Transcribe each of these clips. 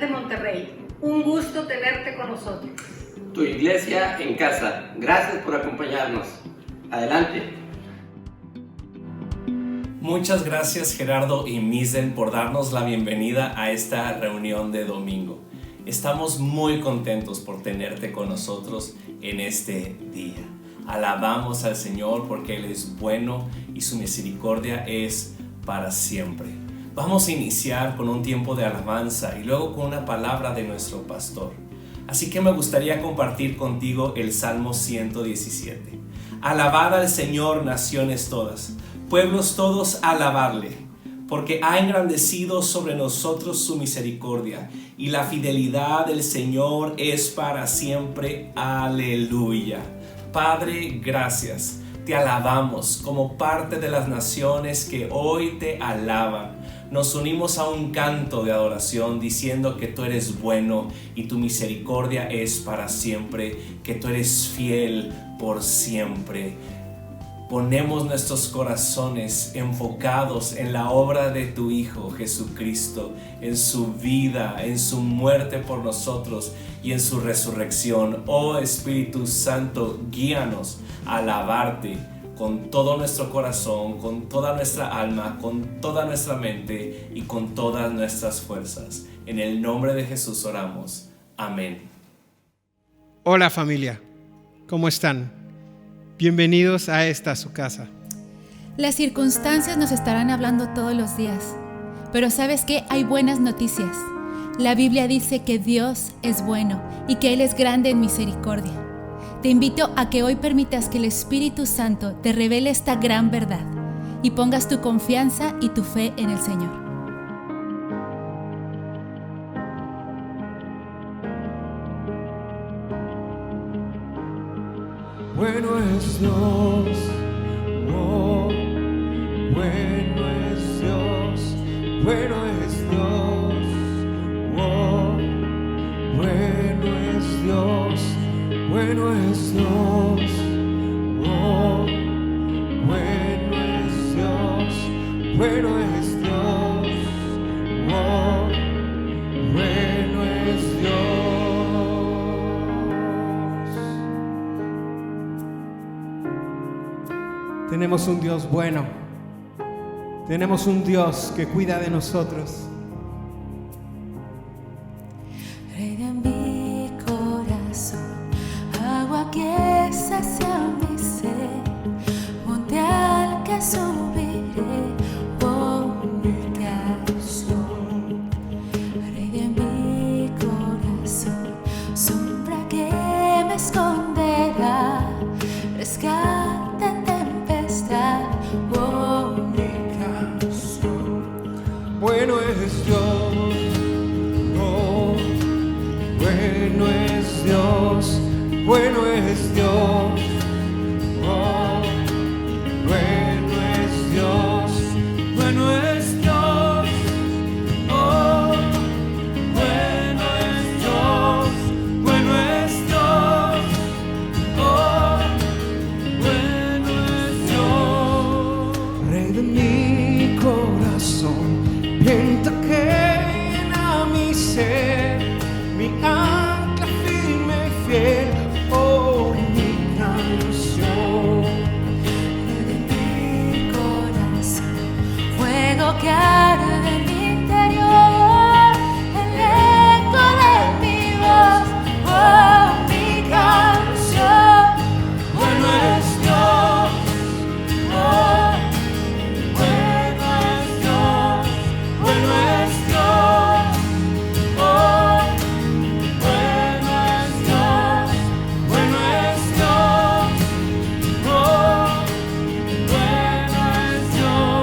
ciudad de Monterrey. Un gusto tenerte con nosotros. Tu iglesia en casa. Gracias por acompañarnos. Adelante. Muchas gracias Gerardo y Misen por darnos la bienvenida a esta reunión de domingo. Estamos muy contentos por tenerte con nosotros en este día. Alabamos al Señor porque Él es bueno y su misericordia es para siempre. Vamos a iniciar con un tiempo de alabanza y luego con una palabra de nuestro pastor. Así que me gustaría compartir contigo el Salmo 117. Alabad al Señor, naciones todas, pueblos todos, alabarle, porque ha engrandecido sobre nosotros su misericordia, y la fidelidad del Señor es para siempre. Aleluya. Padre, gracias. Te alabamos como parte de las naciones que hoy te alaban. Nos unimos a un canto de adoración diciendo que tú eres bueno y tu misericordia es para siempre, que tú eres fiel por siempre. Ponemos nuestros corazones enfocados en la obra de tu Hijo Jesucristo, en su vida, en su muerte por nosotros y en su resurrección. Oh Espíritu Santo, guíanos a alabarte con todo nuestro corazón, con toda nuestra alma, con toda nuestra mente y con todas nuestras fuerzas. En el nombre de Jesús oramos. Amén. Hola familia, ¿cómo están? Bienvenidos a esta su casa. Las circunstancias nos estarán hablando todos los días, pero ¿sabes qué? Hay buenas noticias. La Biblia dice que Dios es bueno y que Él es grande en misericordia. Te invito a que hoy permitas que el Espíritu Santo te revele esta gran verdad y pongas tu confianza y tu fe en el Señor. Bueno es Dios, oh, bueno es Dios, bueno es Dios, oh, bueno es Dios, bueno es Dios, oh, bueno es Dios, bueno es Dios, oh, bueno es Dios. Tenemos un Dios bueno, tenemos un Dios que cuida de nosotros. Rey de mi corazón, agua que sacia mi sed, monte al que subiré por mi canción. Rey de mi corazón, sombra que me esconderá, rescate en tempestad por mi canción. Bueno es Dios, oh, bueno es Dios, bueno es Dios, oh, bueno es Dios, bueno es Dios, oh, bueno es Dios, bueno es Dios, oh, bueno es Dios. Rey de mi corazón, viento que llena mi ser, mi ancla firme y fiel, oh, mi canción. De mi corazón, fuego que arde en mi interior, el eco de mi voz, oh, mi canción. Bueno es Dios, oh, bueno es Dios, bueno es Dios, oh, bueno es Dios, bueno es Dios, oh, bueno es Dios,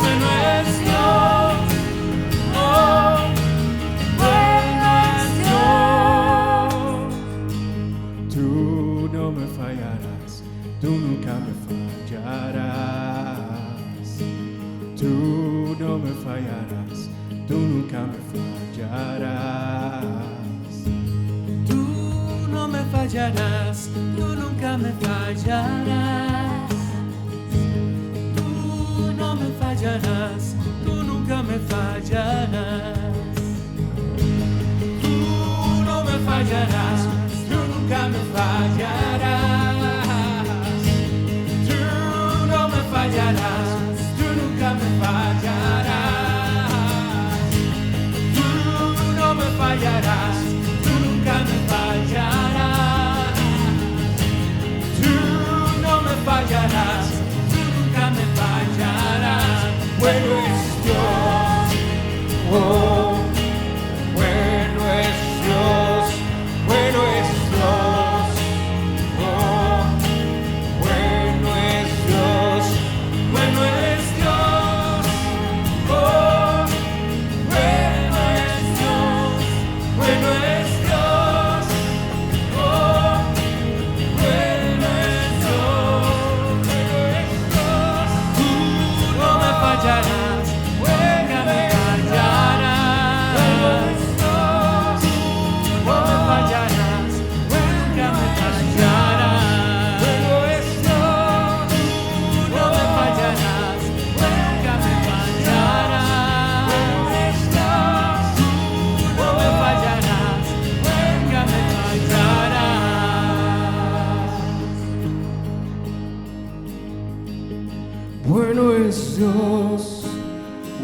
bueno es Dios, oh, bueno es Dios. Tú no me fallarás, tú nunca me fallarás. Tú no me fallarás, tú nunca me fallarás. Tú no me fallarás, tú nunca me fallarás. Tú no me fallarás, tú nunca me fallarás. fallarás, tú nunca me fallarás. Tú no me fallarás, tú nunca me fallarás. Tú no me fallarás, tú nunca me fallarás. Tú no me fallarás, tú nunca me fallarás. Bueno es Dios, oh, bueno es Dios, bueno es Dios, oh, bueno es Dios, bueno es Dios, oh, bueno es Dios, bueno es Dios, oh, bueno es Dios, bueno es Dios. Tú no me fallarás, nunca me fallarás. Bueno es Dios, no me fallarás, nunca me fallarás. Bueno es Dios, no me fallarás, nunca me fallarás. Bueno es Dios, no me fallarás, nunca me fallarás. Bueno es Dios,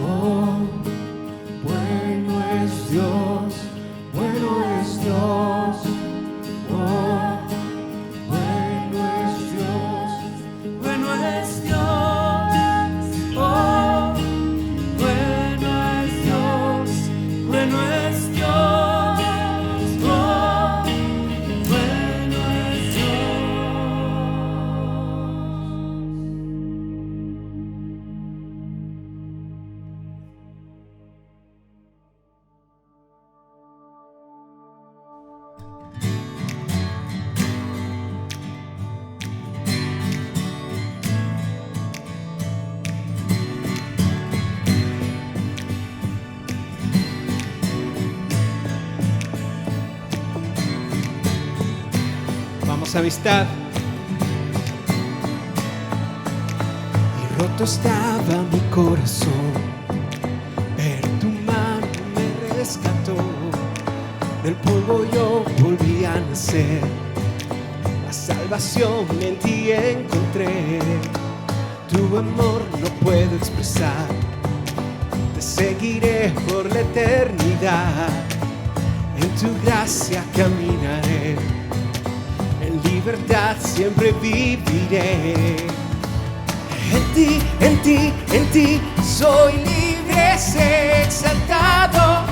oh, bueno es Dios, bueno es Dios, oh, bueno es Dios, bueno es Dios, oh, bueno es Dios, bueno es Dios, oh, bueno es Dios. Vamos, amistad. Y roto estaba mi corazón, pero tu mano me rescató. Del polvo yo volví a nacer, la salvación en ti encontré. Tu amor no puedo expresar, te seguiré por la eternidad. En tu gracia caminaré, en libertad siempre viviré. En ti, en ti, en ti soy libre, sé exaltado,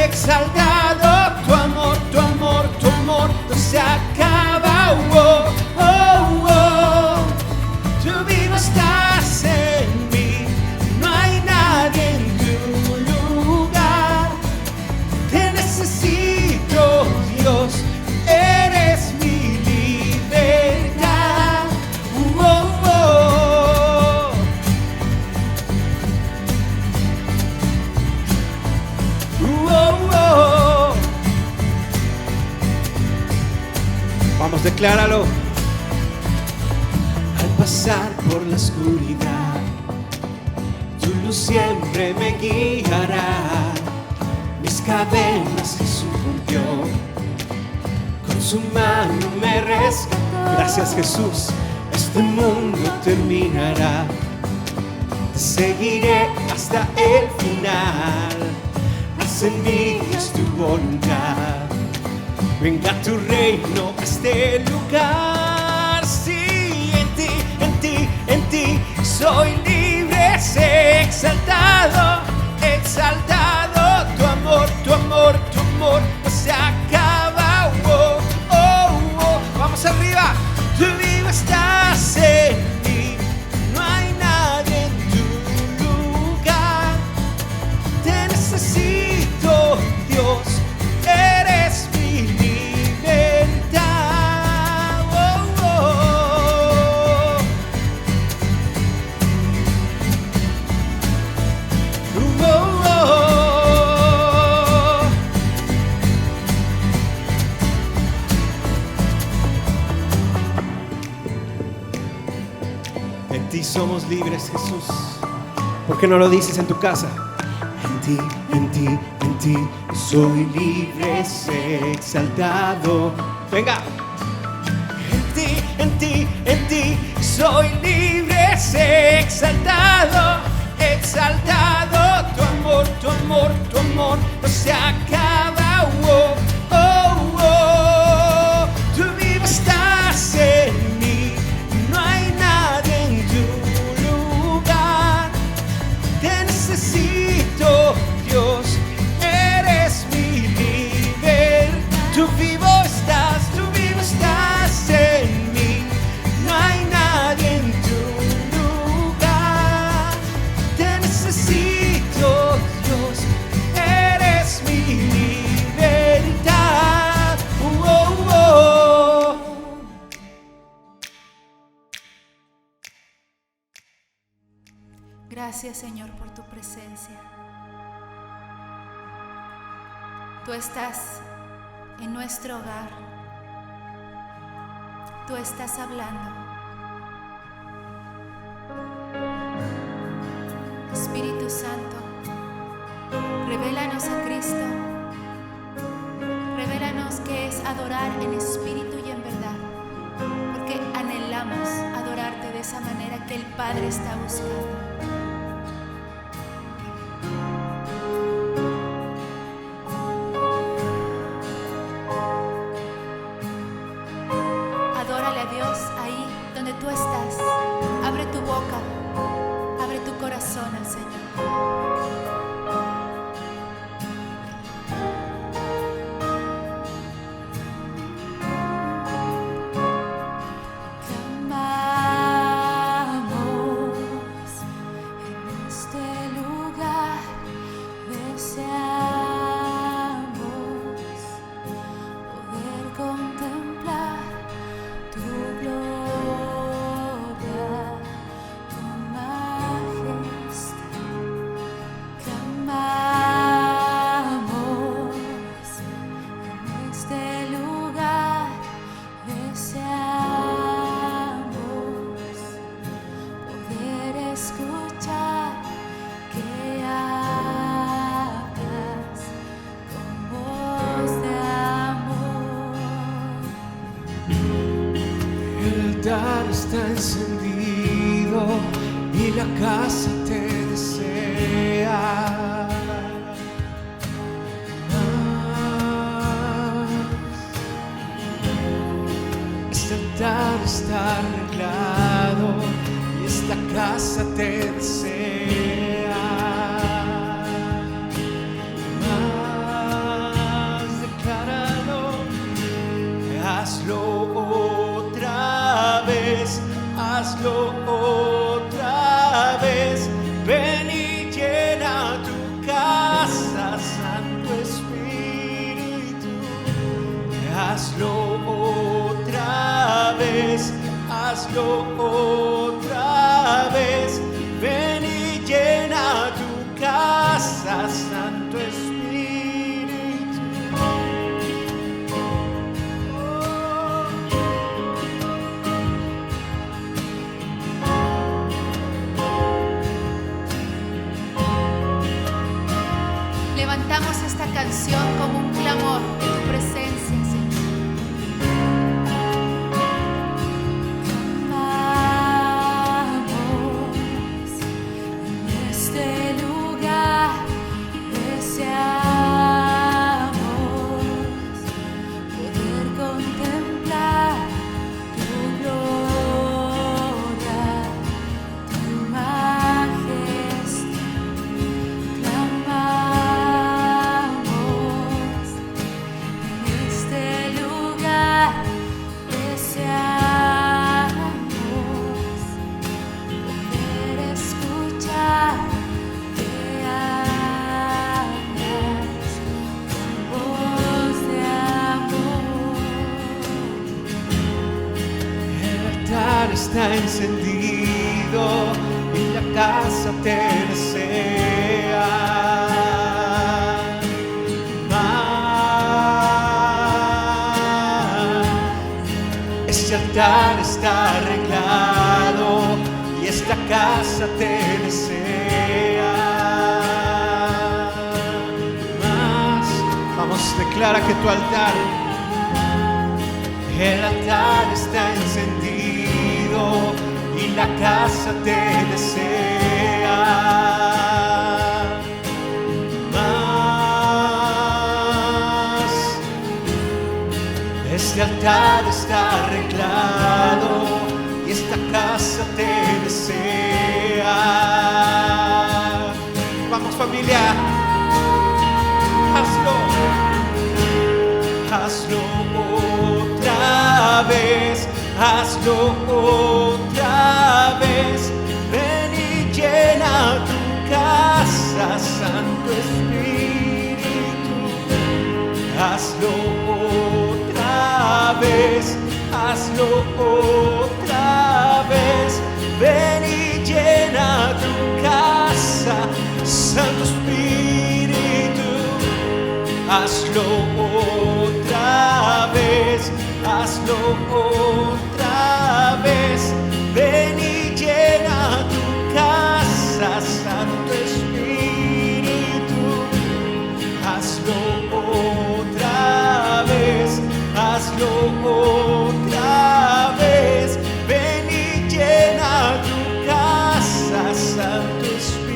exaltado. Tu amor, tu amor, tu amor no se acaba. Oh, oh, oh. Tú vivo estás en mí, no hay nadie en tu lugar. Te necesito, Dios, eres mi libertad. Oh, oh. Vamos, decláralo. Al pasar por la oscuridad, tu luz siempre me guiará. Mis cadenas Jesús rompió, con su mano me rescató. Gracias, Jesús. Este mundo terminará, te seguiré hasta el final. Haz en mí Dios tu voluntad, venga tu reino a este lugar. Sí, en ti soy libre, sé exaltado, exaltado. Tu amor, tu amor, tu amor no se acaba. Oh, oh, oh. Vamos arriba. Tú vivo estás en mí, no hay nadie en tu lugar. Te necesito, Dios, eres mi libertad. Oh, oh. Oh, oh, oh. En ti somos libres, Jesús. ¿Por qué no lo dices en tu casa? En ti, en ti, en ti soy libre, sé exaltado. Venga. En ti soy libre, sé exaltado, exaltado. Tu amor no se acaba. Oh, oh, oh. Tú vivo estás en mí, no hay nadie en tu lugar. Te necesito, Dios, eres mi libertad. Tú vivo estás en mí, no hay nadie en tu lugar. Te necesito, Dios, eres mi libertad. Oh, oh, oh. Gracias, Señor, por tu presencia. Tú estás en nuestro hogar. Tú estás hablando. Espíritu Santo, revélanos a Cristo. Revélanos qué es adorar en espíritu y en verdad, porque anhelamos adorarte de esa manera que el Padre está buscando. Adórale a Dios ahí donde tú estás. Abre tu boca, abre tu corazón al Señor. Está encendido y la casa te desea. Este altar está arreglado y esta casa te desea. Más decláralo, hazlo otra vez. Hazlo otra vez, ven y llena tu casa, Santo Espíritu. Hazlo otra vez, hazlo otra vez, ven y llena tu casa, Santo Espíritu. Levantamos esta canción como un clamor de tu presencia, Señor. Clamamos en este lugar, deseamos poder contemplar tu gloria, tu majestad. Está encendido y la casa te desea. Este altar está arreglado y esta casa te desea. Vamos, declara que tu altar, el altar está encendido y la casa te desea. Más, este altar está arreglado y esta casa te desea. Vamos, familia, hazlo otra vez, hazlo otra vez. Ven y llena tu casa, Santo Espíritu. Hazlo otra vez, hazlo otra vez. Ven y llena tu casa, Santo Espíritu. Hazlo otra vez, hazlo otra vez. Ven y llena tu casa, Santo Espíritu. Hazlo otra vez, hazlo otra vez. Ven y llena tu casa, Santo Espíritu.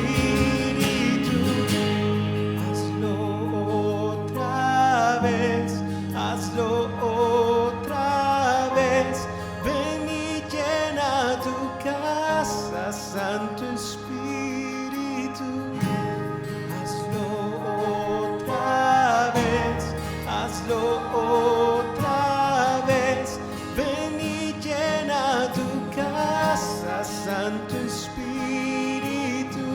Hazlo otra vez, ven y llena tu casa, Santo Espíritu. Hazlo otra vez, hazlo otra vez, ven y llena tu casa, Santo Espíritu.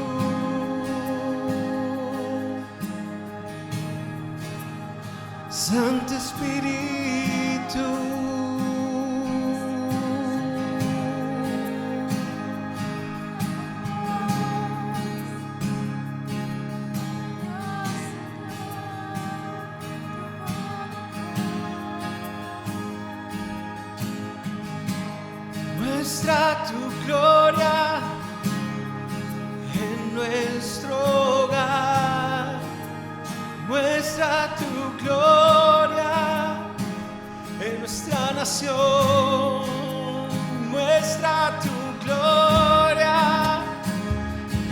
Santo Espíritu. Muestra tu gloria en nuestro hogar. Muestra tu gloria en nuestra nación. Muestra tu gloria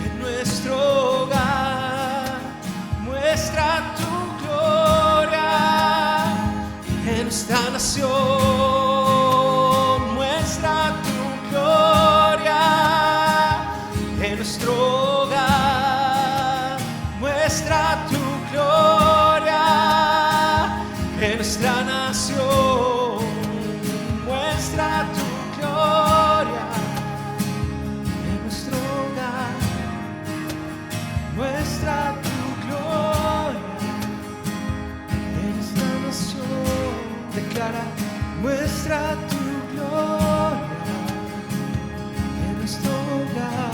en nuestro hogar. Muestra tu gloria en nuestra nación. Muestra tu gloria en nuestro hogar. Muestra tu gloria en nuestra nación. Muestra tu gloria en nuestro hogar. Muestra tu gloria en nuestra nación. Declara, muestra tu gloria en nuestro hogar.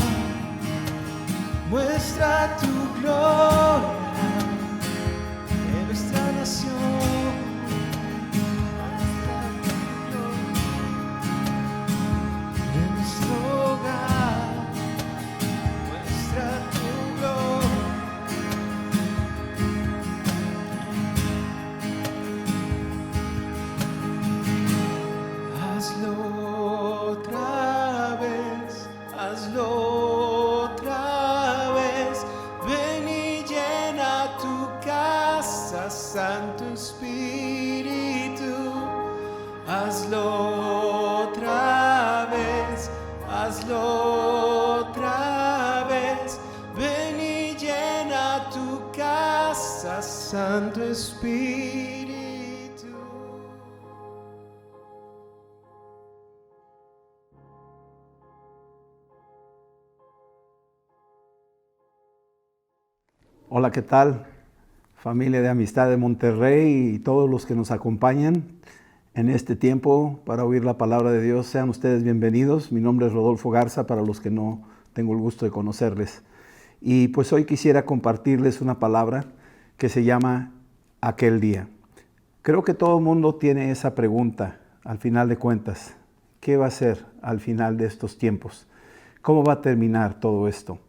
Muestra tu gloria en nuestra nación. Muestra tu gloria en nuestro hogar. Muestra tu gloria. Hazlo otra vez, hazlo otra vez. Ven y llena tu casa, Santo Espíritu. Hazlo otra vez, hazlo otra vez. Ven y llena tu casa, Santo Espíritu. Hola, ¿qué tal? Familia de Amistad de Monterrey y todos los que nos acompañan en este tiempo para oír la palabra de Dios. Sean ustedes bienvenidos. Mi nombre es Rodolfo Garza, para los que no tengo el gusto de conocerles. Y pues hoy quisiera compartirles una palabra que se llama aquel día. Creo que todo el mundo tiene esa pregunta al final de cuentas. ¿Qué va a ser al final de estos tiempos? ¿Cómo va a terminar todo esto?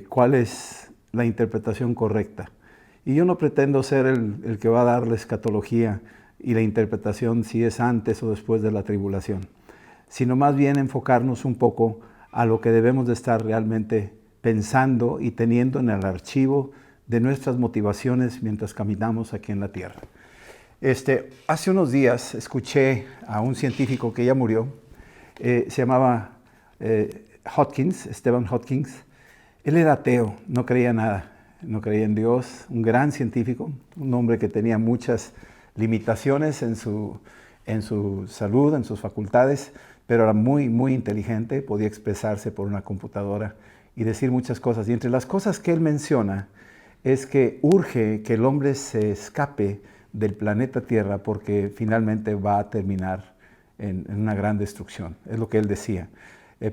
¿Cuál es la interpretación correcta? Y yo no pretendo ser el que va a dar la escatología y la interpretación si es antes o después de la tribulación, sino más bien enfocarnos un poco a lo que debemos de estar realmente pensando y teniendo en el archivo de nuestras motivaciones mientras caminamos aquí en la tierra. Hace unos días escuché a un científico que ya murió, se llamaba Stephen Hawking. Él era ateo, no creía nada, no creía en Dios, un gran científico, un hombre que tenía muchas limitaciones en su salud, en sus facultades, pero era muy, muy inteligente, podía expresarse por una computadora y decir muchas cosas. Y entre las cosas que él menciona es que urge que el hombre se escape del planeta Tierra porque finalmente va a terminar en una gran destrucción. Es lo que él decía.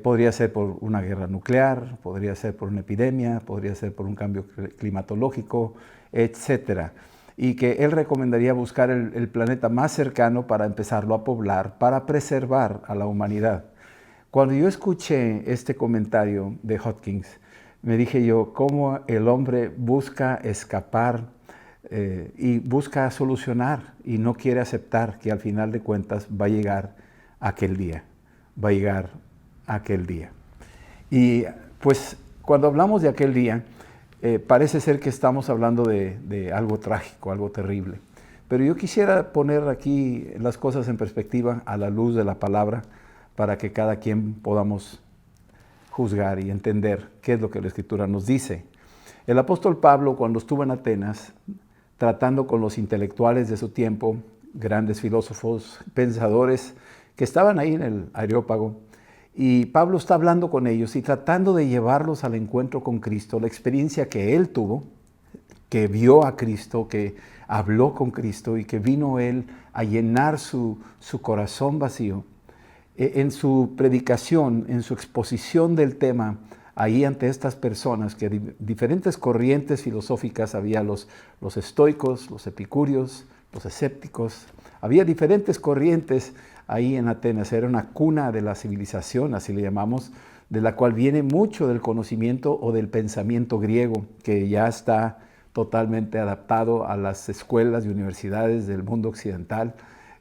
Podría ser por una guerra nuclear, podría ser por una epidemia, podría ser por un cambio climatológico, etc. Y que él recomendaría buscar el planeta más cercano para empezarlo a poblar, para preservar a la humanidad. Cuando yo escuché este comentario de Hawkins, me dije yo, ¿cómo el hombre busca escapar y busca solucionar y no quiere aceptar que al final de cuentas va a llegar aquel día, va a llegar aquel día? Y pues cuando hablamos de aquel día, parece ser que estamos hablando de algo trágico, algo terrible. Pero yo quisiera poner aquí las cosas en perspectiva a la luz de la palabra para que cada quien podamos juzgar y entender qué es lo que la Escritura nos dice. El apóstol Pablo, cuando estuvo en Atenas, tratando con los intelectuales de su tiempo, grandes filósofos, pensadores que estaban ahí en el Areópago, y Pablo está hablando con ellos y tratando de llevarlos al encuentro con Cristo, la experiencia que él tuvo, que vio a Cristo, que habló con Cristo y que vino él a llenar su corazón vacío. En su predicación, en su exposición del tema, ahí ante estas personas, que diferentes corrientes filosóficas había, los estoicos, los epicúreos, los escépticos, había diferentes corrientes ahí en Atenas. Era una cuna de la civilización, así le llamamos, de la cual viene mucho del conocimiento o del pensamiento griego, que ya está totalmente adaptado a las escuelas y universidades del mundo occidental.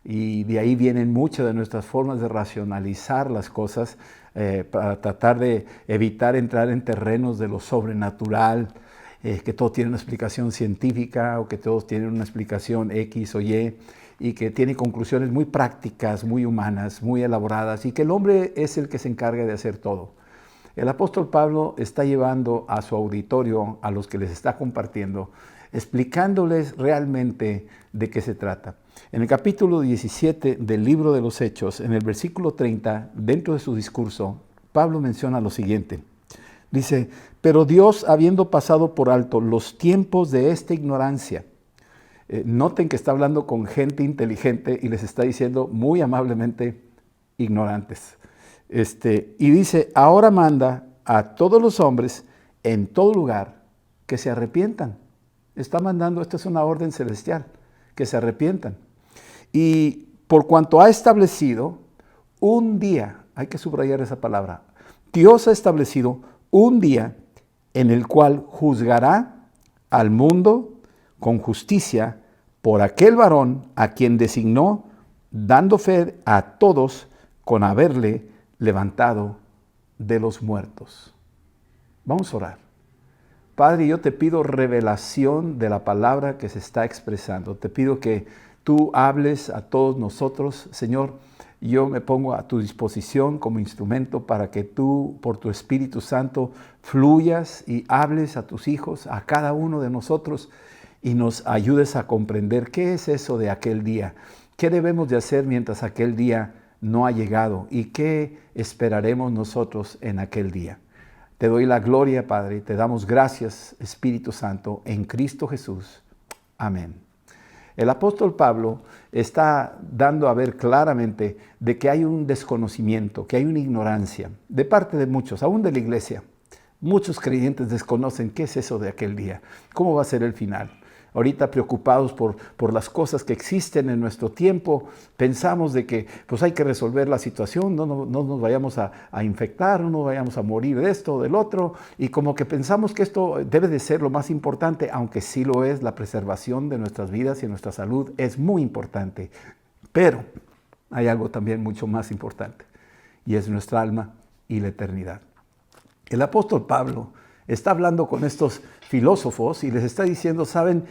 Y de ahí vienen muchas de nuestras formas de racionalizar las cosas para tratar de evitar entrar en terrenos de lo sobrenatural, que todo tiene una explicación científica o que todos tienen una explicación X o Y, y que tiene conclusiones muy prácticas, muy humanas, muy elaboradas, y que el hombre es el que se encarga de hacer todo. El apóstol Pablo está llevando a su auditorio, a los que les está compartiendo, explicándoles realmente de qué se trata. En el capítulo 17 del libro de los Hechos, en el versículo 30, dentro de su discurso, Pablo menciona lo siguiente. Dice, pero Dios, habiendo pasado por alto los tiempos de esta ignorancia, noten que está hablando con gente inteligente y les está diciendo muy amablemente ignorantes. Y dice, ahora manda a todos los hombres en todo lugar que se arrepientan. Está mandando, esta es una orden celestial, que se arrepientan. Y por cuanto ha establecido un día, hay que subrayar esa palabra, Dios ha establecido un día en el cual juzgará al mundo con justicia por aquel varón a quien designó, dando fe a todos con haberle levantado de los muertos. Vamos a orar. Padre, yo te pido revelación de la palabra que se está expresando. Te pido que tú hables a todos nosotros. Señor, yo me pongo a tu disposición como instrumento para que tú, por tu Espíritu Santo, fluyas y hables a tus hijos, a cada uno de nosotros, y nos ayudes a comprender qué es eso de aquel día. ¿Qué debemos de hacer mientras aquel día no ha llegado? ¿Y qué esperaremos nosotros en aquel día? Te doy la gloria, Padre, te damos gracias, Espíritu Santo, en Cristo Jesús. Amén. El apóstol Pablo está dando a ver claramente de que hay un desconocimiento, que hay una ignorancia de parte de muchos, aún de la iglesia. Muchos creyentes desconocen qué es eso de aquel día, cómo va a ser el final. ahorita preocupados por las cosas que existen en nuestro tiempo. Pensamos de que pues hay que resolver la situación, no nos vayamos a infectar, no nos vayamos a morir de esto o del otro. Y como que pensamos que esto debe de ser lo más importante, aunque sí lo es, la preservación de nuestras vidas y nuestra salud es muy importante. Pero hay algo también mucho más importante, y es nuestra alma y la eternidad. El apóstol Pablo está hablando con estos filósofos y les está diciendo, saben,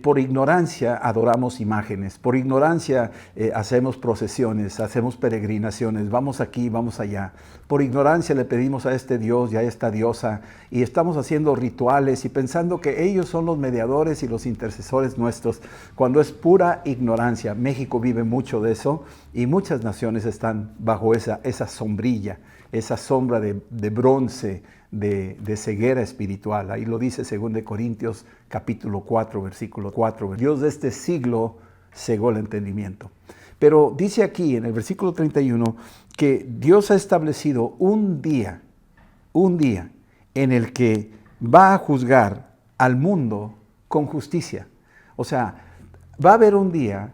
por ignorancia adoramos imágenes, por ignorancia hacemos procesiones, hacemos peregrinaciones, vamos aquí, vamos allá. Por ignorancia le pedimos a este Dios y a esta diosa y estamos haciendo rituales y pensando que ellos son los mediadores y los intercesores nuestros, cuando es pura ignorancia. México vive mucho de eso y muchas naciones están bajo esa sombrilla, esa sombra de bronce, de ceguera espiritual. Ahí lo dice 2 Corintios capítulo 4, versículo 4. Dios de este siglo cegó el entendimiento. Pero dice aquí en el versículo 31 que Dios ha establecido un día en el que va a juzgar al mundo con justicia. O sea, va a haber un día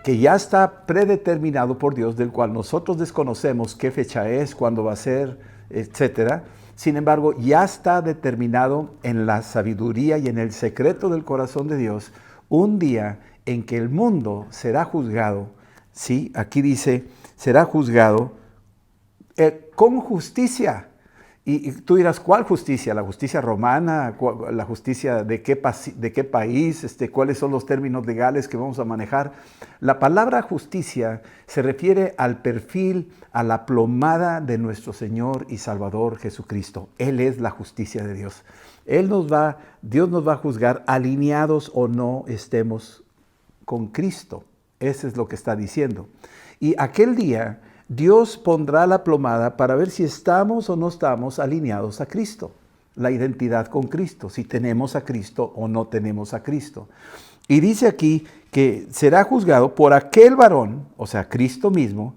que ya está predeterminado por Dios, del cual nosotros desconocemos qué fecha es, cuándo va a ser, etcétera. Sin embargo, ya está determinado en la sabiduría y en el secreto del corazón de Dios un día en que el mundo será juzgado. Sí, aquí dice, será juzgado con justicia. Y tú dirás, ¿cuál justicia? ¿La justicia romana? ¿La justicia de qué país? ¿Cuáles son los términos legales que vamos a manejar? La palabra justicia se refiere al perfil, a la plomada de nuestro Señor y Salvador Jesucristo. Él es la justicia de Dios. Dios nos va a juzgar alineados o no estemos con Cristo. Eso es lo que está diciendo. Y aquel día Dios pondrá la plomada para ver si estamos o no estamos alineados a Cristo. La identidad con Cristo, si tenemos a Cristo o no tenemos a Cristo. Y dice aquí que será juzgado por aquel varón, o sea, Cristo mismo,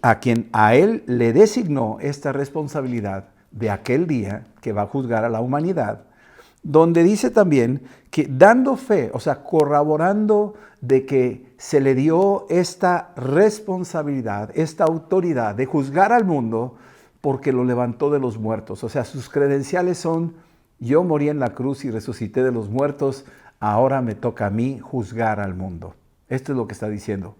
a quien a él le designó esta responsabilidad de aquel día que va a juzgar a la humanidad, donde dice también que dando fe, o sea, corroborando de que se le dio esta responsabilidad, esta autoridad de juzgar al mundo porque lo levantó de los muertos. O sea, sus credenciales son, yo morí en la cruz y resucité de los muertos, ahora me toca a mí juzgar al mundo. Esto es lo que está diciendo.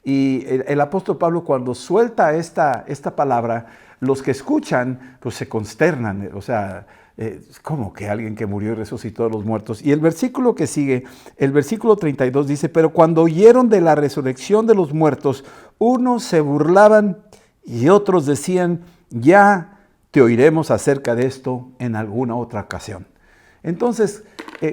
Y el apóstol Pablo, cuando suelta esta palabra, los que escuchan pues se consternan, o sea, ¿cómo que alguien que murió y resucitó de los muertos? Y el versículo que sigue, el versículo 32 dice, pero cuando oyeron de la resurrección de los muertos, unos se burlaban y otros decían, ya te oiremos acerca de esto en alguna otra ocasión. Entonces,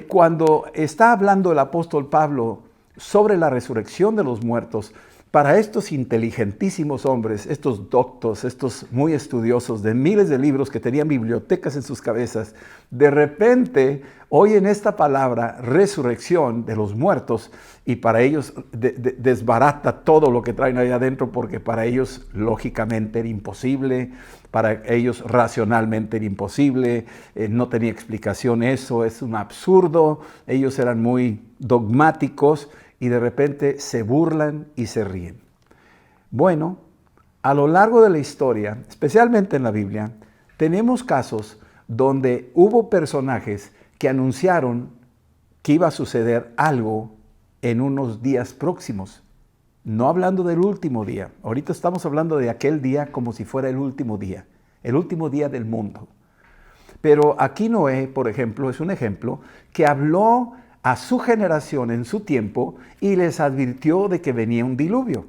cuando está hablando el apóstol Pablo sobre la resurrección de los muertos, para estos inteligentísimos hombres, estos doctos, estos muy estudiosos de miles de libros que tenían bibliotecas en sus cabezas, de repente oyen esta palabra, resurrección de los muertos, y para ellos desbarata todo lo que traen ahí adentro, porque para ellos lógicamente era imposible, para ellos racionalmente era imposible, no tenía explicación eso, es un absurdo, ellos eran muy dogmáticos, y de repente se burlan y se ríen. Bueno, a lo largo de la historia, especialmente en la Biblia, tenemos casos donde hubo personajes que anunciaron que iba a suceder algo en unos días próximos. No hablando del último día. Ahorita estamos hablando de aquel día como si fuera el último día del mundo. Pero aquí Noé, por ejemplo, es un ejemplo que habló a su generación en su tiempo y les advirtió de que venía un diluvio.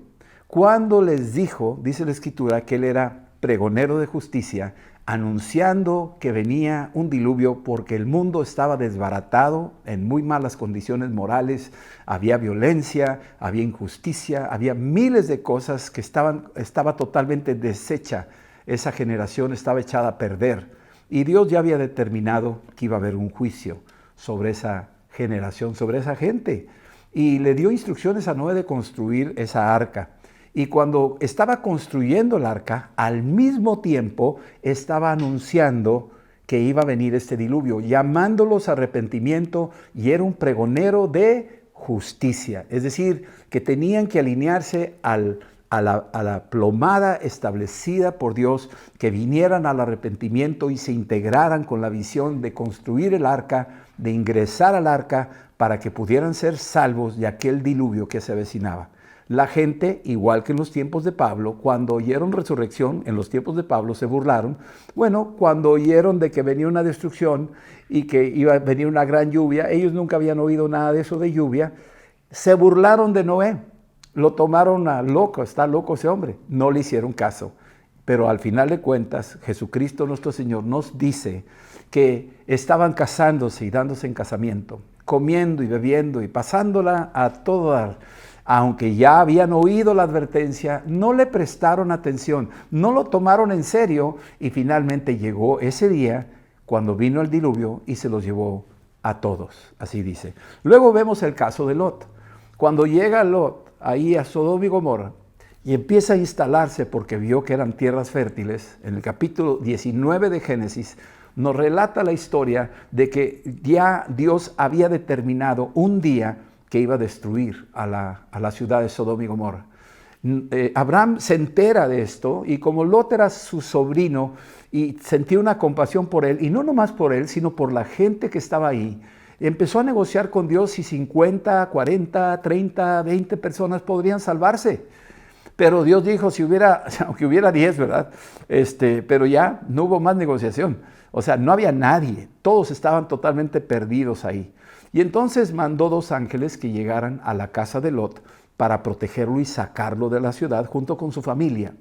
Cuando les dijo, dice la Escritura, que él era pregonero de justicia, anunciando que venía un diluvio porque el mundo estaba desbaratado, en muy malas condiciones morales, había violencia, había injusticia, había miles de cosas que estaba totalmente deshecha. Esa generación estaba echada a perder y Dios ya había determinado que iba a haber un juicio sobre esa generación, sobre esa gente, y le dio instrucciones a Noé de construir esa arca. Y cuando estaba construyendo el arca, al mismo tiempo estaba anunciando que iba a venir este diluvio, llamándolos a arrepentimiento, y era un pregonero de justicia. Es decir, que tenían que alinearse a la plomada establecida por Dios, que vinieran al arrepentimiento y se integraran con la visión de construir el arca, de ingresar al arca para que pudieran ser salvos de aquel diluvio que se avecinaba. La gente, igual que en los tiempos de Pablo, cuando oyeron resurrección, en los tiempos de Pablo se burlaron. Bueno, cuando oyeron de que venía una destrucción y que iba a venir una gran lluvia, ellos nunca habían oído nada de eso de lluvia, se burlaron de Noé. Lo tomaron a loco, está loco ese hombre. No le hicieron caso. Pero al final de cuentas, Jesucristo nuestro Señor nos dice que estaban casándose y dándose en casamiento, comiendo y bebiendo y pasándola a todo dar. Aunque ya habían oído la advertencia, no le prestaron atención, no lo tomaron en serio, y finalmente llegó ese día cuando vino el diluvio y se los llevó a todos, así dice. Luego vemos el caso de Lot. Cuando llega Lot ahí a Sodoma y Gomorra y empieza a instalarse porque vio que eran tierras fértiles, en el capítulo 19 de Génesis nos relata la historia de que ya Dios había determinado un día que iba a destruir a la ciudad de Sodoma y Gomorra. Abraham se entera de esto, y como Lot era su sobrino y sentía una compasión por él, y no nomás por él, sino por la gente que estaba ahí, empezó a negociar con Dios si 50, 40, 30, 20 personas podrían salvarse. Pero Dios dijo, aunque hubiera 10, ¿verdad? Pero ya no hubo más negociación. O sea, no había nadie. Todos estaban totalmente perdidos ahí. Y entonces mandó 2 ángeles que llegaran a la casa de Lot para protegerlo y sacarlo de la ciudad junto con su familia.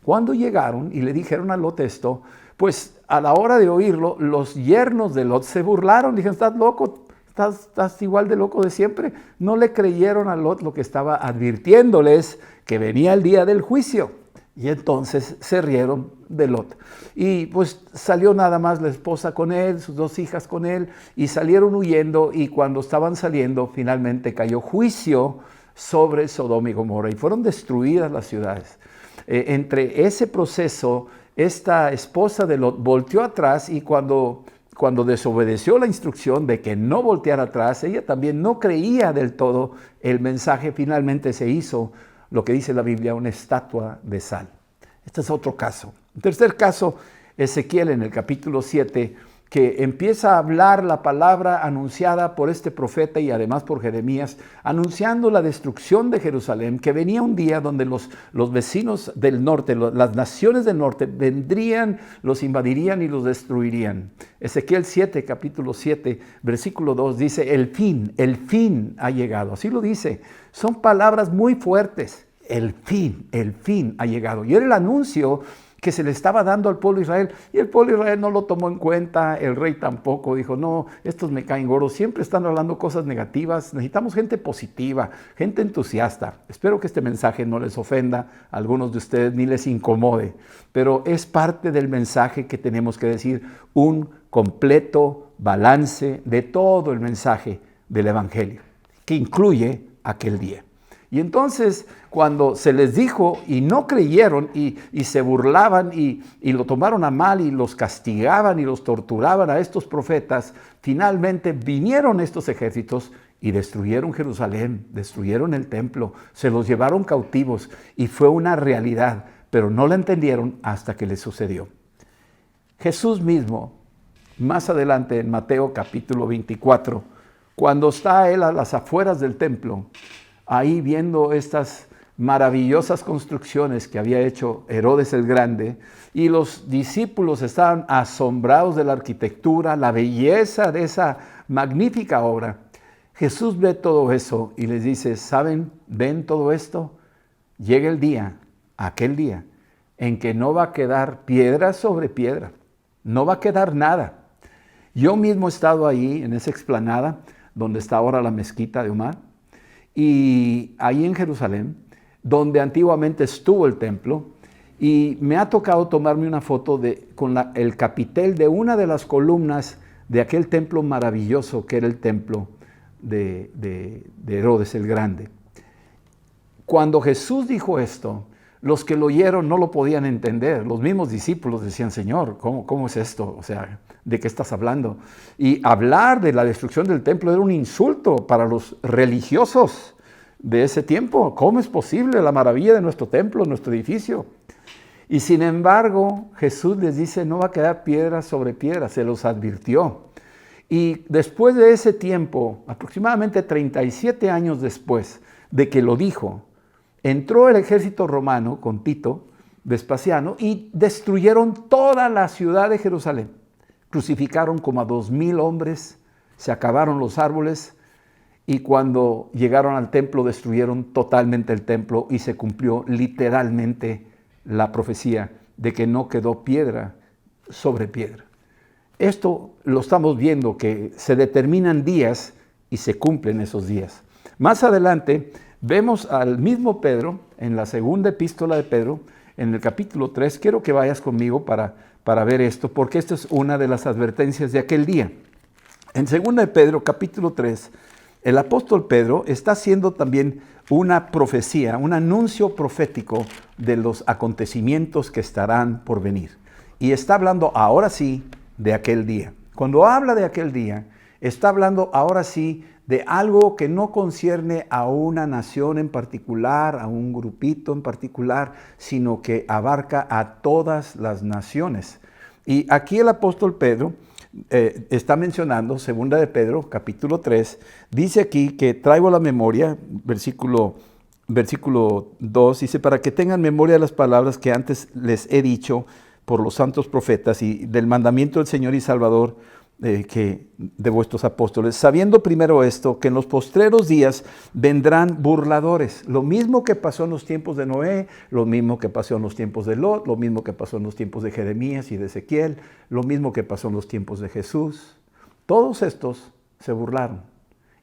Cuando llegaron y le dijeron a Lot esto, pues a la hora de oírlo, los yernos de Lot se burlaron. Dijeron, ¿estás loco? ¿Estás igual de loco de siempre? No le creyeron a Lot lo que estaba advirtiéndoles, que venía el día del juicio. Y entonces se rieron de Lot. Y pues salió nada más la esposa con él, sus 2 hijas con él, y salieron huyendo, y cuando estaban saliendo, finalmente cayó juicio sobre Sodoma y Gomorra, y fueron destruidas las ciudades. Entre ese proceso, esta esposa de Lot volteó atrás, y cuando desobedeció la instrucción de que no volteara atrás, ella también no creía del todo el mensaje. Finalmente se hizo lo que dice la Biblia, una estatua de sal. Este es otro caso. El tercer caso, Ezequiel en el capítulo 7, que empieza a hablar la palabra anunciada por este profeta y además por Jeremías, anunciando la destrucción de Jerusalén, que venía un día donde los vecinos del norte, las naciones del norte, vendrían, los invadirían y los destruirían. Ezequiel 7, capítulo 7, versículo 2, dice, el fin ha llegado. Así lo dice. Son palabras muy fuertes. El fin ha llegado. Y era el anuncio que se le estaba dando al pueblo de Israel, y el pueblo de Israel no lo tomó en cuenta, el rey tampoco, dijo, no, estos me caen gordos, siempre están hablando cosas negativas, necesitamos gente positiva, gente entusiasta. Espero que este mensaje no les ofenda a algunos de ustedes, ni les incomode, pero es parte del mensaje que tenemos que decir, un completo balance de todo el mensaje del Evangelio, que incluye aquel día. Y entonces, cuando se les dijo y no creyeron y se burlaban y lo tomaron a mal y los castigaban y los torturaban a estos profetas, finalmente vinieron estos ejércitos y destruyeron Jerusalén, destruyeron el templo, se los llevaron cautivos, y fue una realidad, pero no la entendieron hasta que les sucedió. Jesús mismo, más adelante en Mateo capítulo 24, cuando está él a las afueras del templo, ahí viendo estas maravillosas construcciones que había hecho Herodes el Grande, y los discípulos estaban asombrados de la arquitectura, la belleza de esa magnífica obra. Jesús ve todo eso y les dice, ¿saben? ¿Ven todo esto? Llega el día, aquel día, en que no va a quedar piedra sobre piedra, no va a quedar nada. Yo mismo he estado ahí en esa explanada donde está ahora la mezquita de Omar, y ahí en Jerusalén, donde antiguamente estuvo el templo, y me ha tocado tomarme una foto con el capitel de una de las columnas de aquel templo maravilloso que era el templo de Herodes el Grande. Cuando Jesús dijo esto, Los que lo oyeron no lo podían entender. Los mismos discípulos decían, Señor, ¿cómo es esto? O sea, ¿de qué estás hablando? Y hablar de la destrucción del templo era un insulto para los religiosos de ese tiempo. ¿Cómo es posible la maravilla de nuestro templo, nuestro edificio? Y sin embargo, Jesús les dice, no va a quedar piedra sobre piedra, se los advirtió. Y después de ese tiempo, aproximadamente 37 años después de que lo dijo, entró el ejército romano con Tito, Vespasiano, y destruyeron toda la ciudad de Jerusalén. Crucificaron como a 2,000 hombres, se acabaron los árboles, y cuando llegaron al templo destruyeron totalmente el templo y se cumplió literalmente la profecía de que no quedó piedra sobre piedra. Esto lo estamos viendo, que se determinan días y se cumplen esos días. Más adelante vemos al mismo Pedro en la segunda epístola de Pedro, en el capítulo 3. Quiero que vayas conmigo para ver esto, porque esta es una de las advertencias de aquel día. En segunda de Pedro, capítulo 3, el apóstol Pedro está haciendo también una profecía, un anuncio profético de los acontecimientos que estarán por venir. Y está hablando ahora sí de aquel día. Cuando habla de aquel día, está hablando ahora sí de algo que no concierne a una nación en particular, a un grupito en particular, sino que abarca a todas las naciones. Y aquí el apóstol Pedro está mencionando, segunda de Pedro, capítulo 3, dice aquí que traigo a la memoria, versículo 2, dice, para que tengan memoria de las palabras que antes les he dicho por los santos profetas y del mandamiento del Señor y Salvador de vuestros apóstoles, sabiendo primero esto, que en los postreros días vendrán burladores. Lo mismo que pasó en los tiempos de Noé, lo mismo que pasó en los tiempos de Lot, lo mismo que pasó en los tiempos de Jeremías y de Ezequiel, lo mismo que pasó en los tiempos de Jesús. Todos estos se burlaron.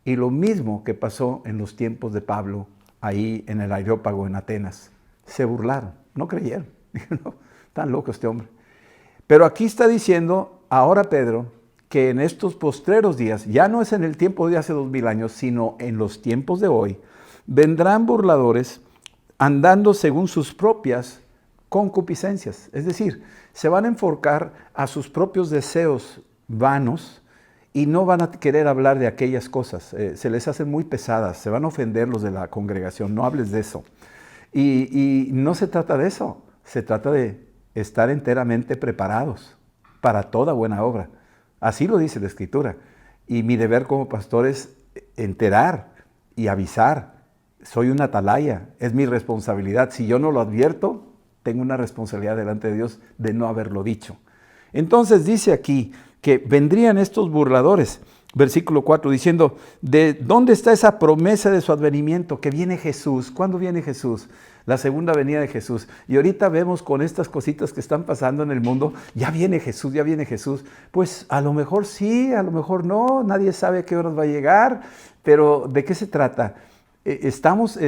Y lo mismo que pasó en los tiempos de Pablo, ahí en el Areópago en Atenas. Se burlaron, no creyeron. No, tan loco este hombre. Pero aquí está diciendo ahora Pedro, que en estos postreros días, ya no es en el tiempo de hace 2000 años, sino en los tiempos de hoy, vendrán burladores andando según sus propias concupiscencias. Es decir, se van a enfocar a sus propios deseos vanos y no van a querer hablar de aquellas cosas. Se les hacen muy pesadas, se van a ofender los de la congregación, no hables de eso. Y no se trata de eso, se trata de estar enteramente preparados para toda buena obra. Así lo dice la Escritura. Y mi deber como pastor es enterar y avisar. Soy una atalaya, es mi responsabilidad. Si yo no lo advierto, tengo una responsabilidad delante de Dios de no haberlo dicho. Entonces dice aquí que vendrían estos burladores, versículo 4, diciendo, ¿de dónde está esa promesa de su advenimiento? Que viene Jesús. ¿Cuándo viene Jesús? La segunda venida de Jesús. Y ahorita vemos con estas cositas que están pasando en el mundo, ya viene Jesús, ya viene Jesús. Pues a lo mejor sí, a lo mejor no, nadie sabe a qué horas va a llegar, pero ¿de qué se trata? ¿Estamos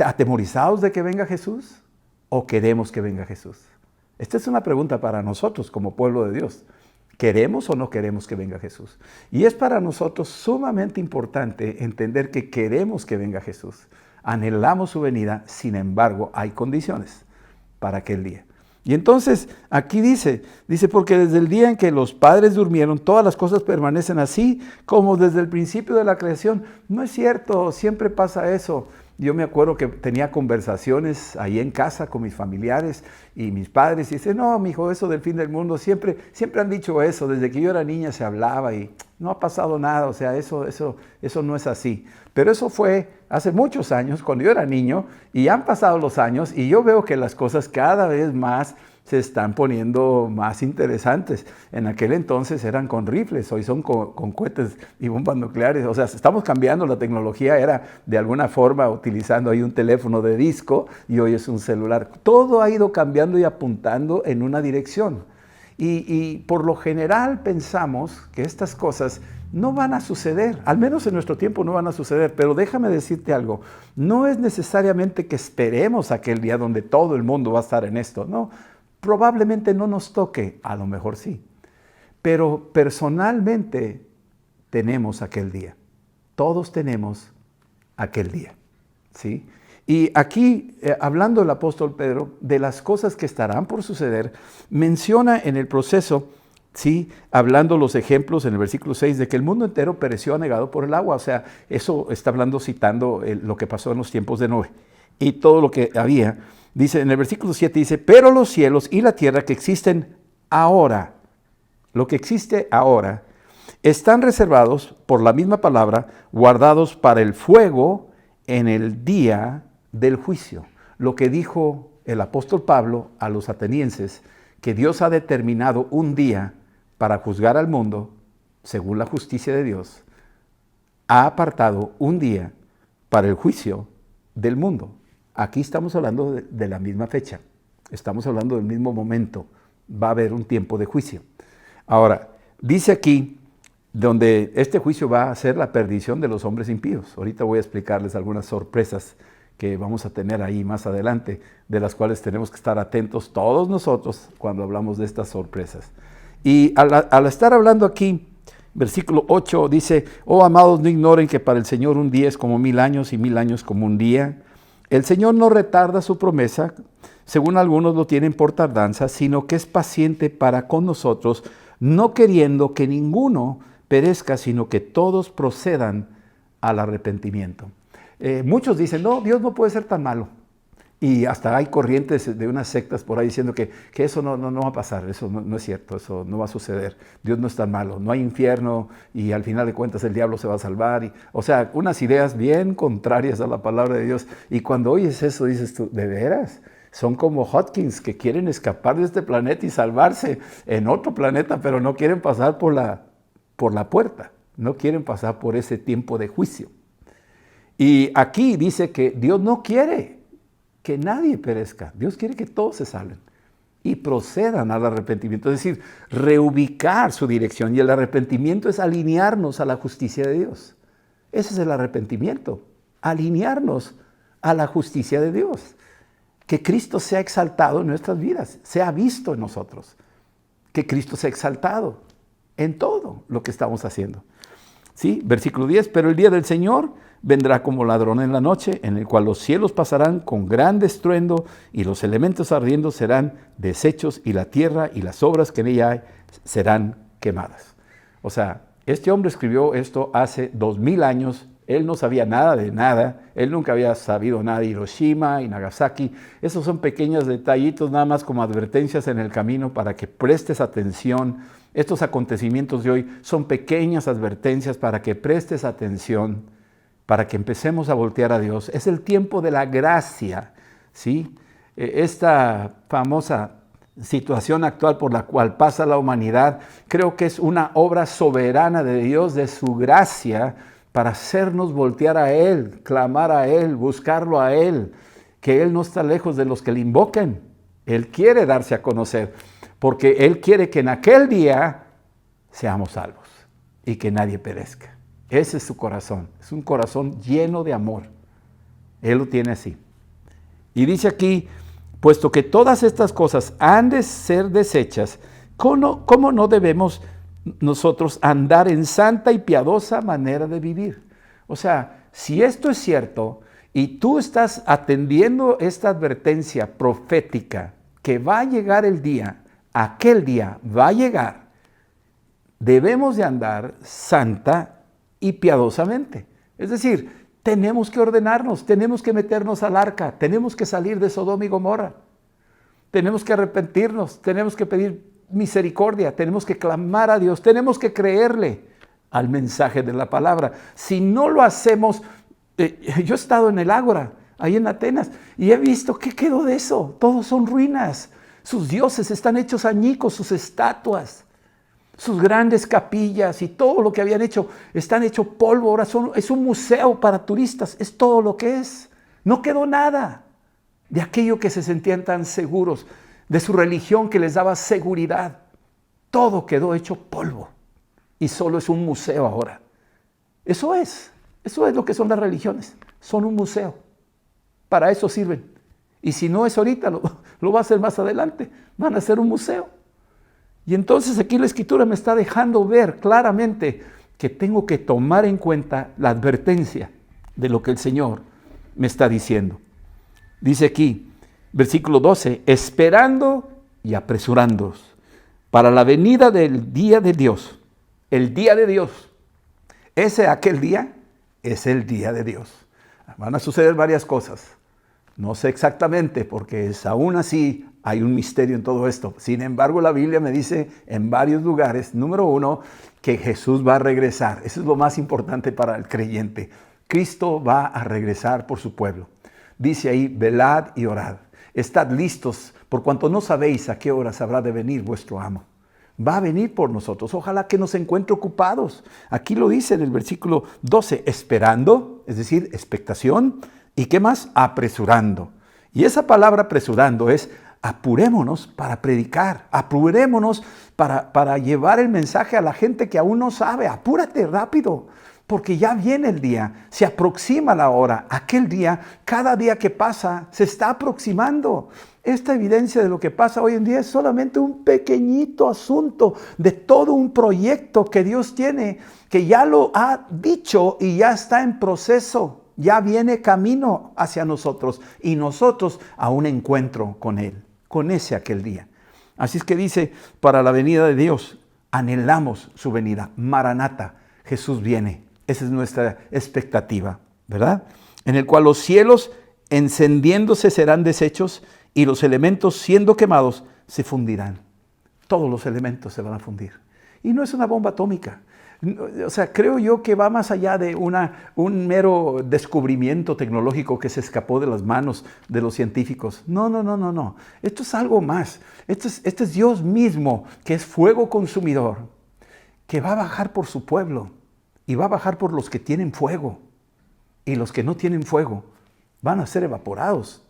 atemorizados de que venga Jesús o queremos que venga Jesús? Esta es una pregunta para nosotros como pueblo de Dios. ¿Queremos o no queremos que venga Jesús? Y es para nosotros sumamente importante entender que queremos que venga Jesús. Anhelamos su venida, sin embargo, hay condiciones para aquel día. Y entonces, aquí dice, porque desde el día en que los padres durmieron, todas las cosas permanecen así como desde el principio de la creación. No es cierto, siempre pasa eso. Yo me acuerdo que tenía conversaciones ahí en casa con mis familiares y mis padres y dicen, no, mijo, eso del fin del mundo, siempre han dicho eso, desde que yo era niña se hablaba y no ha pasado nada, o sea, eso no es así. Pero eso fue hace muchos años, cuando yo era niño, y han pasado los años y yo veo que las cosas cada vez más se están poniendo más interesantes. En aquel entonces eran con rifles, hoy son con cohetes y bombas nucleares. O sea, estamos cambiando, la tecnología era de alguna forma utilizando ahí un teléfono de disco y hoy es un celular. Todo ha ido cambiando y apuntando en una dirección. Y por lo general pensamos que estas cosas no van a suceder, al menos en nuestro tiempo no van a suceder, pero déjame decirte algo, no es necesariamente que esperemos aquel día donde todo el mundo va a estar en esto, no. Probablemente no nos toque, a lo mejor sí, pero personalmente tenemos aquel día. Todos tenemos aquel día, ¿sí? Y aquí, hablando el apóstol Pedro de las cosas que estarán por suceder, menciona en el proceso, ¿sí?, hablando los ejemplos en el versículo 6, de que el mundo entero pereció anegado por el agua. O sea, eso está hablando, citando lo que pasó en los tiempos de Noé y todo lo que había. Dice en el versículo 7, dice, pero los cielos y la tierra que existen ahora, lo que existe ahora, están reservados por la misma palabra, guardados para el fuego en el día del juicio. Lo que dijo el apóstol Pablo a los atenienses, que Dios ha determinado un día para juzgar al mundo, según la justicia de Dios, ha apartado un día para el juicio del mundo. Aquí estamos hablando de la misma fecha, estamos hablando del mismo momento, va a haber un tiempo de juicio. Ahora, dice aquí, donde este juicio va a ser la perdición de los hombres impíos. Ahorita voy a explicarles algunas sorpresas que vamos a tener ahí más adelante, de las cuales tenemos que estar atentos todos nosotros cuando hablamos de estas sorpresas. Y al estar hablando aquí, versículo 8 dice, oh amados, no ignoren que para el Señor un día es como 1000 años y 1000 años como un día. El Señor no retarda su promesa, según algunos lo tienen por tardanza, sino que es paciente para con nosotros, no queriendo que ninguno perezca, sino que todos procedan al arrepentimiento. Muchos dicen, no, Dios no puede ser tan malo. Y hasta hay corrientes de unas sectas por ahí diciendo que eso no va a pasar, eso no es cierto, eso no va a suceder. Dios no es tan malo, no hay infierno y al final de cuentas el diablo se va a salvar. O sea, unas ideas bien contrarias a la palabra de Dios. Y cuando oyes eso dices tú, ¿de veras? Son como Hopkins que quieren escapar de este planeta y salvarse en otro planeta, pero no quieren pasar por la puerta, no quieren pasar por ese tiempo de juicio. Y aquí dice que Dios no quiere que nadie perezca, Dios quiere que todos se salven y procedan al arrepentimiento, es decir, reubicar su dirección. Y el arrepentimiento es alinearnos a la justicia de Dios. Ese es el arrepentimiento, alinearnos a la justicia de Dios. Que Cristo sea exaltado en nuestras vidas, sea visto en nosotros. Que Cristo sea exaltado en todo lo que estamos haciendo. ¿Sí? Versículo 10, pero el día del Señor vendrá como ladrón en la noche, en el cual los cielos pasarán con gran estruendo y los elementos ardiendo serán deshechos y la tierra y las obras que en ella hay serán quemadas. O sea, este hombre escribió esto hace 2000 años, él no sabía nada de nada, él nunca había sabido nada de Hiroshima y Nagasaki. Esos son pequeños detallitos nada más como advertencias en el camino para que prestes atención. Estos acontecimientos de hoy son pequeñas advertencias para que prestes atención, para que empecemos a voltear a Dios. Es el tiempo de la gracia, ¿sí? Esta famosa situación actual por la cual pasa la humanidad, creo que es una obra soberana de Dios, de su gracia, para hacernos voltear a Él, clamar a Él, buscarlo a Él, que Él no está lejos de los que le invoquen. Él quiere darse a conocer, porque Él quiere que en aquel día seamos salvos y que nadie perezca. Ese es su corazón, es un corazón lleno de amor. Él lo tiene así. Y dice aquí, puesto que todas estas cosas han de ser deshechas, ¿cómo no debemos nosotros andar en santa y piadosa manera de vivir? O sea, si esto es cierto y tú estás atendiendo esta advertencia profética que va a llegar el día, aquel día va a llegar, debemos de andar santa y piadosamente. Es decir, tenemos que ordenarnos, tenemos que meternos al arca, tenemos que salir de Sodoma y Gomorra, tenemos que arrepentirnos, tenemos que pedir misericordia, tenemos que clamar a Dios, tenemos que creerle al mensaje de la palabra. Si no lo hacemos, yo he estado en el Ágora, ahí en Atenas, y he visto, ¿qué quedó de eso? Todos son ruinas, sus dioses están hechos añicos, sus estatuas, sus grandes capillas y todo lo que habían hecho, están hecho polvo, ahora es un museo para turistas, es todo lo que es. No quedó nada de aquello que se sentían tan seguros, de su religión que les daba seguridad. Todo quedó hecho polvo y solo es un museo ahora. Eso es lo que son las religiones, son un museo. Para eso sirven. Y si no es ahorita, lo va a hacer más adelante, van a ser un museo. Y entonces aquí la Escritura me está dejando ver claramente que tengo que tomar en cuenta la advertencia de lo que el Señor me está diciendo. Dice aquí, versículo 12, esperando y apresurándoos para la venida del día de Dios. El día de Dios. Aquel día es el día de Dios. Van a suceder varias cosas. No sé exactamente, porque aún así hay un misterio en todo esto. Sin embargo, la Biblia me dice en varios lugares, número 1, que Jesús va a regresar. Eso es lo más importante para el creyente. Cristo va a regresar por su pueblo. Dice ahí, velad y orad. Estad listos, por cuanto no sabéis a qué horas habrá de venir vuestro amo. Va a venir por nosotros. Ojalá que nos encuentre ocupados. Aquí lo dice en el versículo 12, esperando, es decir, expectación. ¿Y qué más? Apresurando. Y esa palabra apresurando es apurémonos para predicar. Apurémonos para llevar el mensaje a la gente que aún no sabe. Apúrate rápido, porque ya viene el día. Se aproxima la hora. Aquel día, cada día que pasa, se está aproximando. Esta evidencia de lo que pasa hoy en día es solamente un pequeñito asunto de todo un proyecto que Dios tiene, que ya lo ha dicho y ya está en proceso. Ya viene camino hacia nosotros y nosotros a un encuentro con Él, con aquel día. Así es que dice, para la venida de Dios, anhelamos su venida. Maranata, Jesús viene. Esa es nuestra expectativa, ¿verdad? En el cual los cielos encendiéndose serán deshechos y los elementos siendo quemados se fundirán. Todos los elementos se van a fundir. Y no es una bomba atómica. O sea, creo yo que va más allá de un mero descubrimiento tecnológico que se escapó de las manos de los científicos. No. Esto es algo más. Este es Dios mismo, que es fuego consumidor, que va a bajar por su pueblo y va a bajar por los que tienen fuego. Y los que no tienen fuego van a ser evaporados.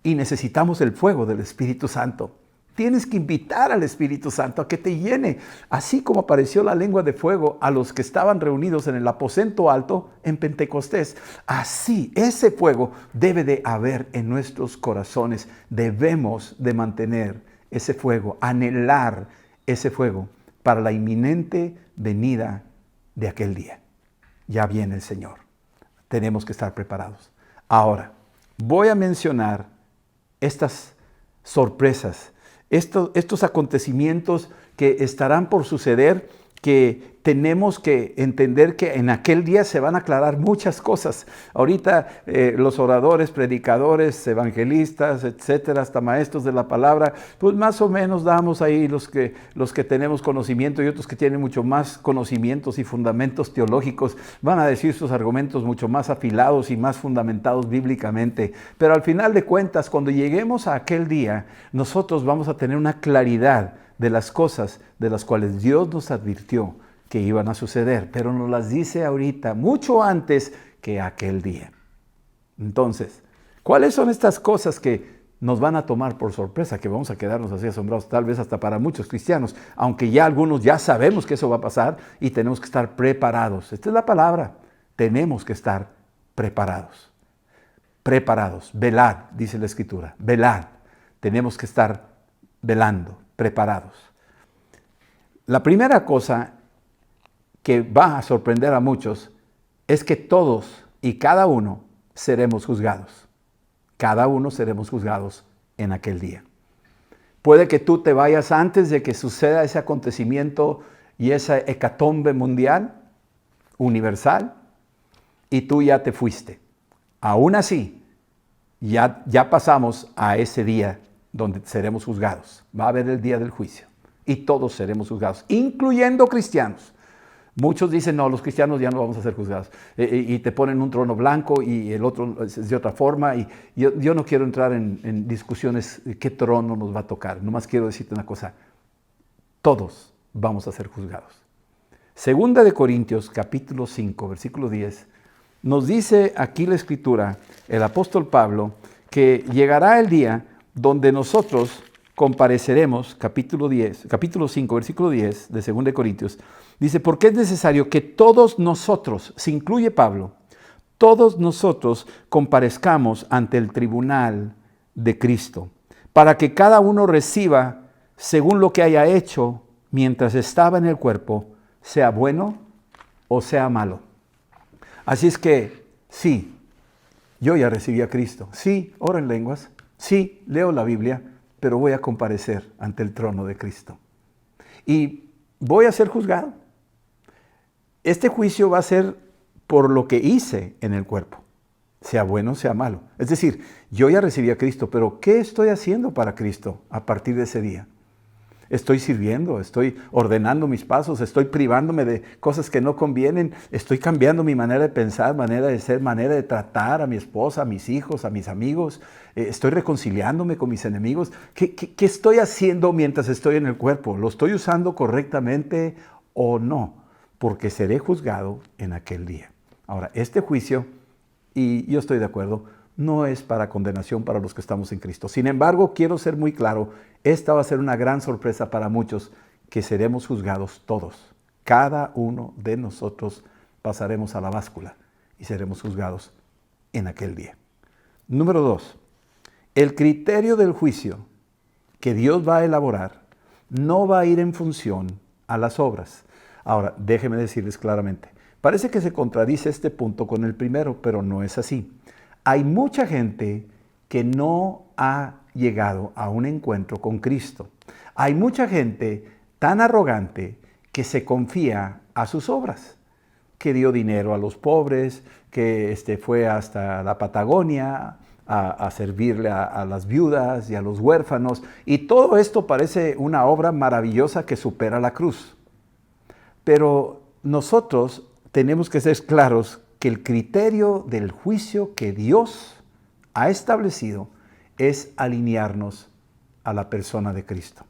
Y necesitamos el fuego del Espíritu Santo. Tienes que invitar al Espíritu Santo a que te llene, así como apareció la lengua de fuego a los que estaban reunidos en el aposento alto en Pentecostés. Así, ese fuego debe de haber en nuestros corazones. Debemos de mantener ese fuego, anhelar ese fuego para la inminente venida de aquel día. Ya viene el Señor. Tenemos que estar preparados. Ahora, voy a mencionar estas sorpresas, estos acontecimientos que estarán por suceder, que tenemos que entender que en aquel día se van a aclarar muchas cosas. Ahorita los oradores, predicadores, evangelistas, etcétera, hasta maestros de la palabra, pues más o menos damos ahí los que tenemos conocimiento, y otros que tienen mucho más conocimientos y fundamentos teológicos van a decir sus argumentos mucho más afilados y más fundamentados bíblicamente. Pero al final de cuentas, cuando lleguemos a aquel día, nosotros vamos a tener una claridad de las cosas de las cuales Dios nos advirtió que iban a suceder, pero nos las dice ahorita, mucho antes que aquel día. Entonces, ¿cuáles son estas cosas que nos van a tomar por sorpresa, que vamos a quedarnos así asombrados, tal vez hasta para muchos cristianos, aunque ya algunos ya sabemos que eso va a pasar y tenemos que estar preparados? Esta es la palabra, tenemos que estar preparados. Preparados, velad, dice la Escritura, velad, tenemos que estar velando, preparados. La primera cosa que va a sorprender a muchos es que todos y cada uno seremos juzgados. Cada uno seremos juzgados en aquel día. Puede que tú te vayas antes de que suceda ese acontecimiento y esa hecatombe mundial, universal, y tú ya te fuiste. Aún así, ya pasamos a ese día donde seremos juzgados. Va a haber el día del juicio y todos seremos juzgados, incluyendo cristianos. Muchos dicen, no, los cristianos ya no vamos a ser juzgados. Y te ponen un trono blanco y el otro es de otra forma. Y yo no quiero entrar en discusiones de qué trono nos va a tocar. Nomás quiero decirte una cosa. Todos vamos a ser juzgados. Segunda de Corintios, capítulo 5, versículo 10, nos dice aquí la Escritura, el apóstol Pablo, que llegará el día donde nosotros compareceremos, capítulo 5, versículo 10 de 2 de Corintios, dice, porque es necesario que todos nosotros, se incluye Pablo, todos nosotros comparezcamos ante el tribunal de Cristo, para que cada uno reciba según lo que haya hecho mientras estaba en el cuerpo, sea bueno o sea malo. Así es que, sí, yo ya recibí a Cristo. Sí, oro en lenguas. Sí, leo la Biblia, pero voy a comparecer ante el trono de Cristo. Y voy a ser juzgado. Este juicio va a ser por lo que hice en el cuerpo, sea bueno, sea malo. Es decir, yo ya recibí a Cristo, pero ¿qué estoy haciendo para Cristo a partir de ese día? Estoy sirviendo, estoy ordenando mis pasos, estoy privándome de cosas que no convienen, estoy cambiando mi manera de pensar, manera de ser, manera de tratar a mi esposa, a mis hijos, a mis amigos, estoy reconciliándome con mis enemigos. ¿Qué estoy haciendo mientras estoy en el cuerpo? ¿Lo estoy usando correctamente o no? Porque seré juzgado en aquel día. Ahora, este juicio, y yo estoy de acuerdo, no es para condenación para los que estamos en Cristo. Sin embargo, quiero ser muy claro, esta va a ser una gran sorpresa para muchos, que seremos juzgados todos. Cada uno de nosotros pasaremos a la báscula y seremos juzgados en aquel día. Número 2, el criterio del juicio que Dios va a elaborar no va a ir en función a las obras. Ahora, déjenme decirles claramente, parece que se contradice este punto con el primero, pero no es así. Hay mucha gente que no ha llegado a un encuentro con Cristo. Hay mucha gente tan arrogante que se confía a sus obras, que dio dinero a los pobres, que fue hasta la Patagonia a servirle a las viudas y a los huérfanos. Y todo esto parece una obra maravillosa que supera la cruz. Pero nosotros tenemos que ser claros que el criterio del juicio que Dios ha establecido es alinearnos a la persona de Cristo.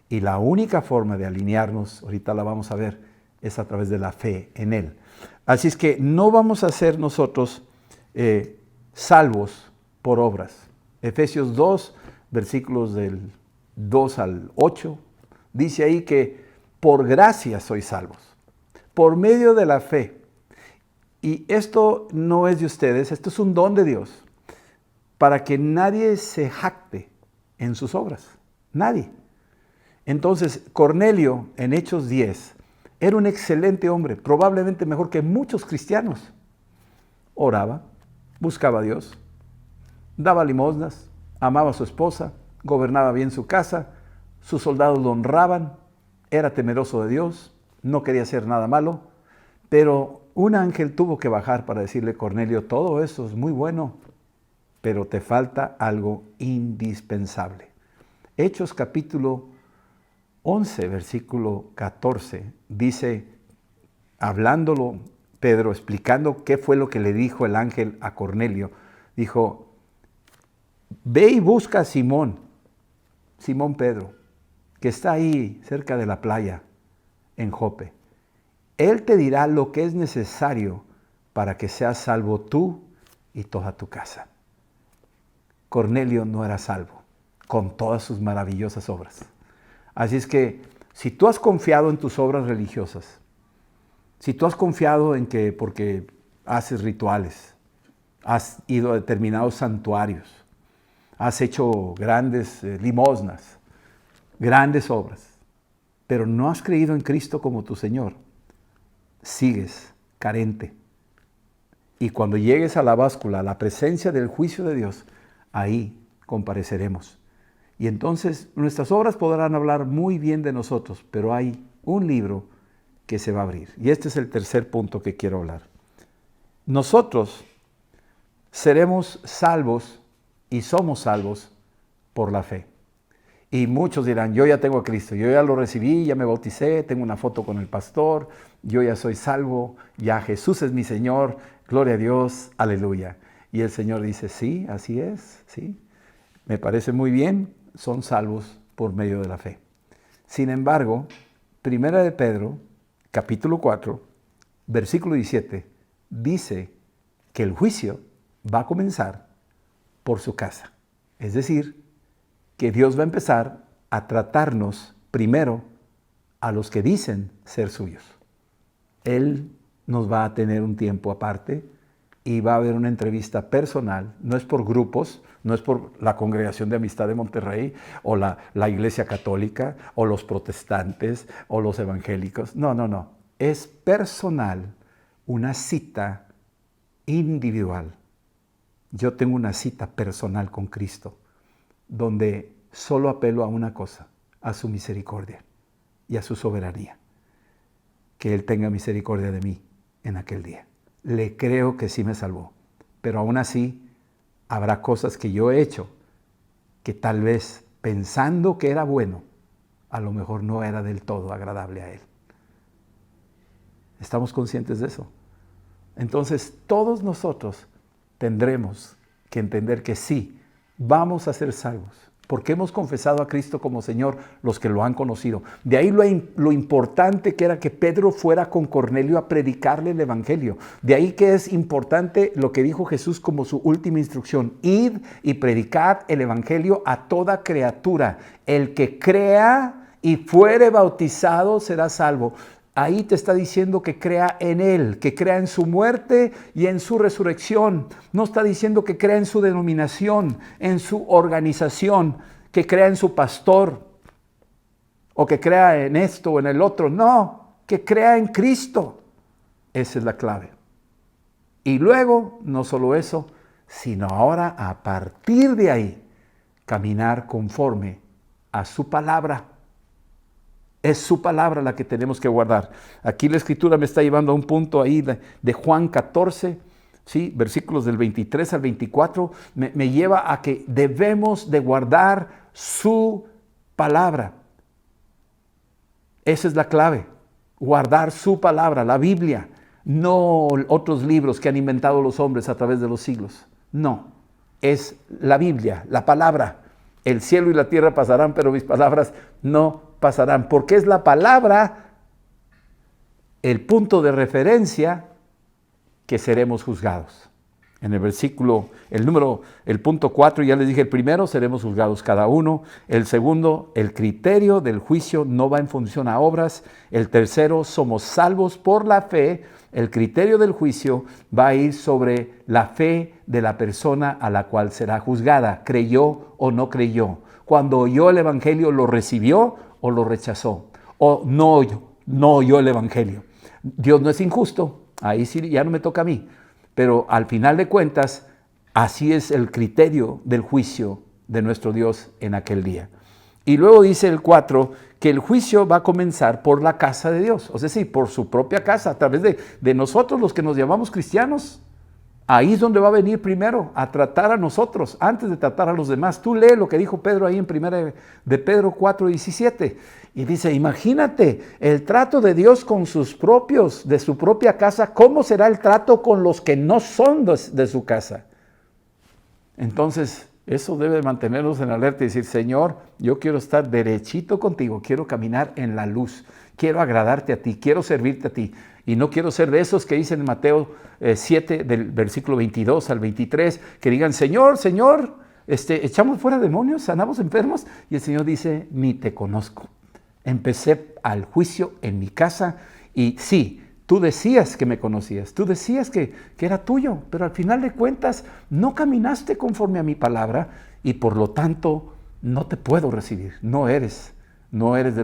Y la única forma de alinearnos, ahorita la vamos a ver, es a través de la fe en Él. Así es que no vamos a ser nosotros salvos por obras. Efesios 2, versículos del 2 al 8, dice ahí que por gracia sois salvos, por medio de la fe. Y esto no es de ustedes, esto es un don de Dios, para que nadie se jacte en sus obras. Nadie. Entonces, Cornelio, en Hechos 10, era un excelente hombre, probablemente mejor que muchos cristianos. Oraba, buscaba a Dios, daba limosnas, amaba a su esposa, gobernaba bien su casa, sus soldados lo honraban, era temeroso de Dios, no quería hacer nada malo, pero un ángel tuvo que bajar para decirle: Cornelio, todo eso es muy bueno, pero te falta algo indispensable. Hechos capítulo 11, versículo 14, dice, hablándolo Pedro, explicando qué fue lo que le dijo el ángel a Cornelio, dijo: ve y busca a Simón Pedro, que está ahí cerca de la playa en Jope. Él te dirá lo que es necesario para que seas salvo tú y toda tu casa. Cornelio no era salvo con todas sus maravillosas obras. Así es que si tú has confiado en tus obras religiosas, si tú has confiado en que porque haces rituales, has ido a determinados santuarios, has hecho grandes limosnas, grandes obras, pero no has creído en Cristo como tu Señor, sigues carente. Y cuando llegues a la báscula, a la presencia del juicio de Dios, ahí compareceremos. Y entonces nuestras obras podrán hablar muy bien de nosotros, pero hay un libro que se va a abrir. Y este es el tercer punto que quiero hablar. Nosotros seremos salvos y somos salvos por la fe. Y muchos dirán: yo ya tengo a Cristo, yo ya lo recibí, ya me bauticé, tengo una foto con el pastor, yo ya soy salvo, ya Jesús es mi Señor, gloria a Dios, aleluya. Y el Señor dice: sí, así es, sí, me parece muy bien, son salvos por medio de la fe. Sin embargo, Primera de Pedro, capítulo 4, versículo 17, dice que el juicio va a comenzar por su casa. Es decir, que Dios va a empezar a tratarnos primero a los que dicen ser suyos. Él nos va a tener un tiempo aparte y va a haber una entrevista personal. No es por grupos, no es por la Congregación de Amistad de Monterrey o la Iglesia Católica o los protestantes o los evangélicos. No. Es personal, una cita individual yo tengo una cita personal con Cristo, donde solo apelo a una cosa, a su misericordia y a su soberanía. Que Él tenga misericordia de mí en aquel día. Le creo que sí me salvó, pero aún así habrá cosas que yo he hecho que tal vez pensando que era bueno, a lo mejor no era del todo agradable a Él. ¿Estamos conscientes de eso? Entonces todos nosotros tendremos que entender que sí, vamos a ser salvos, porque hemos confesado a Cristo como Señor los que lo han conocido. De ahí lo importante que era que Pedro fuera con Cornelio a predicarle el Evangelio. De ahí que es importante lo que dijo Jesús como su última instrucción: id y predicad el Evangelio a toda criatura. El que crea y fuere bautizado será salvo. Ahí te está diciendo que crea en Él, que crea en su muerte y en su resurrección. No está diciendo que crea en su denominación, en su organización, que crea en su pastor o que crea en esto o en el otro. No, que crea en Cristo. Esa es la clave. Y luego, no solo eso, sino ahora a partir de ahí, caminar conforme a su palabra. Es su palabra la que tenemos que guardar. Aquí la Escritura me está llevando a un punto ahí de Juan 14, ¿sí? Versículos del 23 al 24, me lleva a que debemos de guardar su palabra. Esa es la clave, guardar su palabra, la Biblia, no otros libros que han inventado los hombres a través de los siglos. No, es la Biblia, la palabra. El cielo y la tierra pasarán, pero mis palabras no pasarán, porque es la palabra el punto de referencia que seremos juzgados. En el versículo, el punto 4, ya les dije, el primero, seremos juzgados cada uno. El segundo, el criterio del juicio no va en función a obras. El tercero, somos salvos por la fe. El criterio del juicio va a ir sobre la fe de la persona a la cual será juzgada. ¿Creyó o no creyó? Cuando oyó el Evangelio, ¿lo recibió o lo rechazó? ¿O no oyó el Evangelio? Dios no es injusto. Ahí sí ya no me toca a mí. Pero al final de cuentas, así es el criterio del juicio de nuestro Dios en aquel día. Y luego dice el 4, que el juicio va a comenzar por la casa de Dios. O sea, sí, por su propia casa, a través de nosotros los que nos llamamos cristianos. Ahí es donde va a venir primero a tratar a nosotros, antes de tratar a los demás. Tú lee lo que dijo Pedro ahí en 1 de Pedro 4:17. Y dice, imagínate el trato de Dios con sus propios, de su propia casa. ¿Cómo será el trato con los que no son de su casa? Entonces, eso debe mantenernos en alerta y decir, Señor, yo quiero estar derechito contigo, quiero caminar en la luz, quiero agradarte a ti, quiero servirte a ti. Y no quiero ser de esos que dicen en Mateo 7, del versículo 22 al 23, que digan, Señor, Señor, echamos fuera demonios, sanamos enfermos. Y el Señor dice, ni te conozco. Empecé al juicio en mi casa y sí, tú decías que me conocías, tú decías que era tuyo, pero al final de cuentas no caminaste conforme a mi palabra y por lo tanto no te puedo recibir. No eres de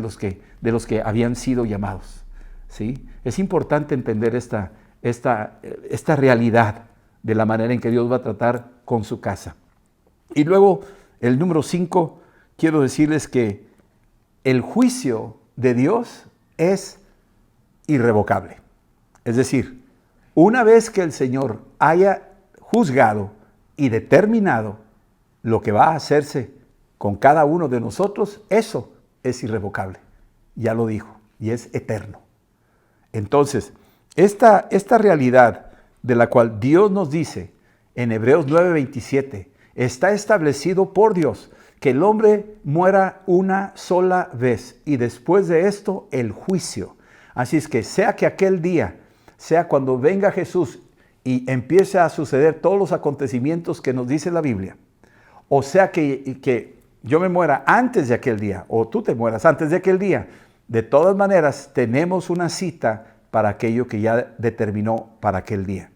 los que habían sido llamados. ¿Sí? Es importante entender esta realidad de la manera en que Dios va a tratar con su casa. Y luego, el número 5, quiero decirles que el juicio de Dios es irrevocable. Es decir, una vez que el Señor haya juzgado y determinado lo que va a hacerse con cada uno de nosotros, eso es irrevocable. Ya lo dijo, y es eterno. Entonces, esta realidad de la cual Dios nos dice en Hebreos 9:27, está establecido por Dios que el hombre muera una sola vez y después de esto el juicio. Así es que aquel día, sea cuando venga Jesús y empiece a suceder todos los acontecimientos que nos dice la Biblia, o sea que yo me muera antes de aquel día, o tú te mueras antes de aquel día, de todas maneras, tenemos una cita para aquello que ya determinó para aquel día.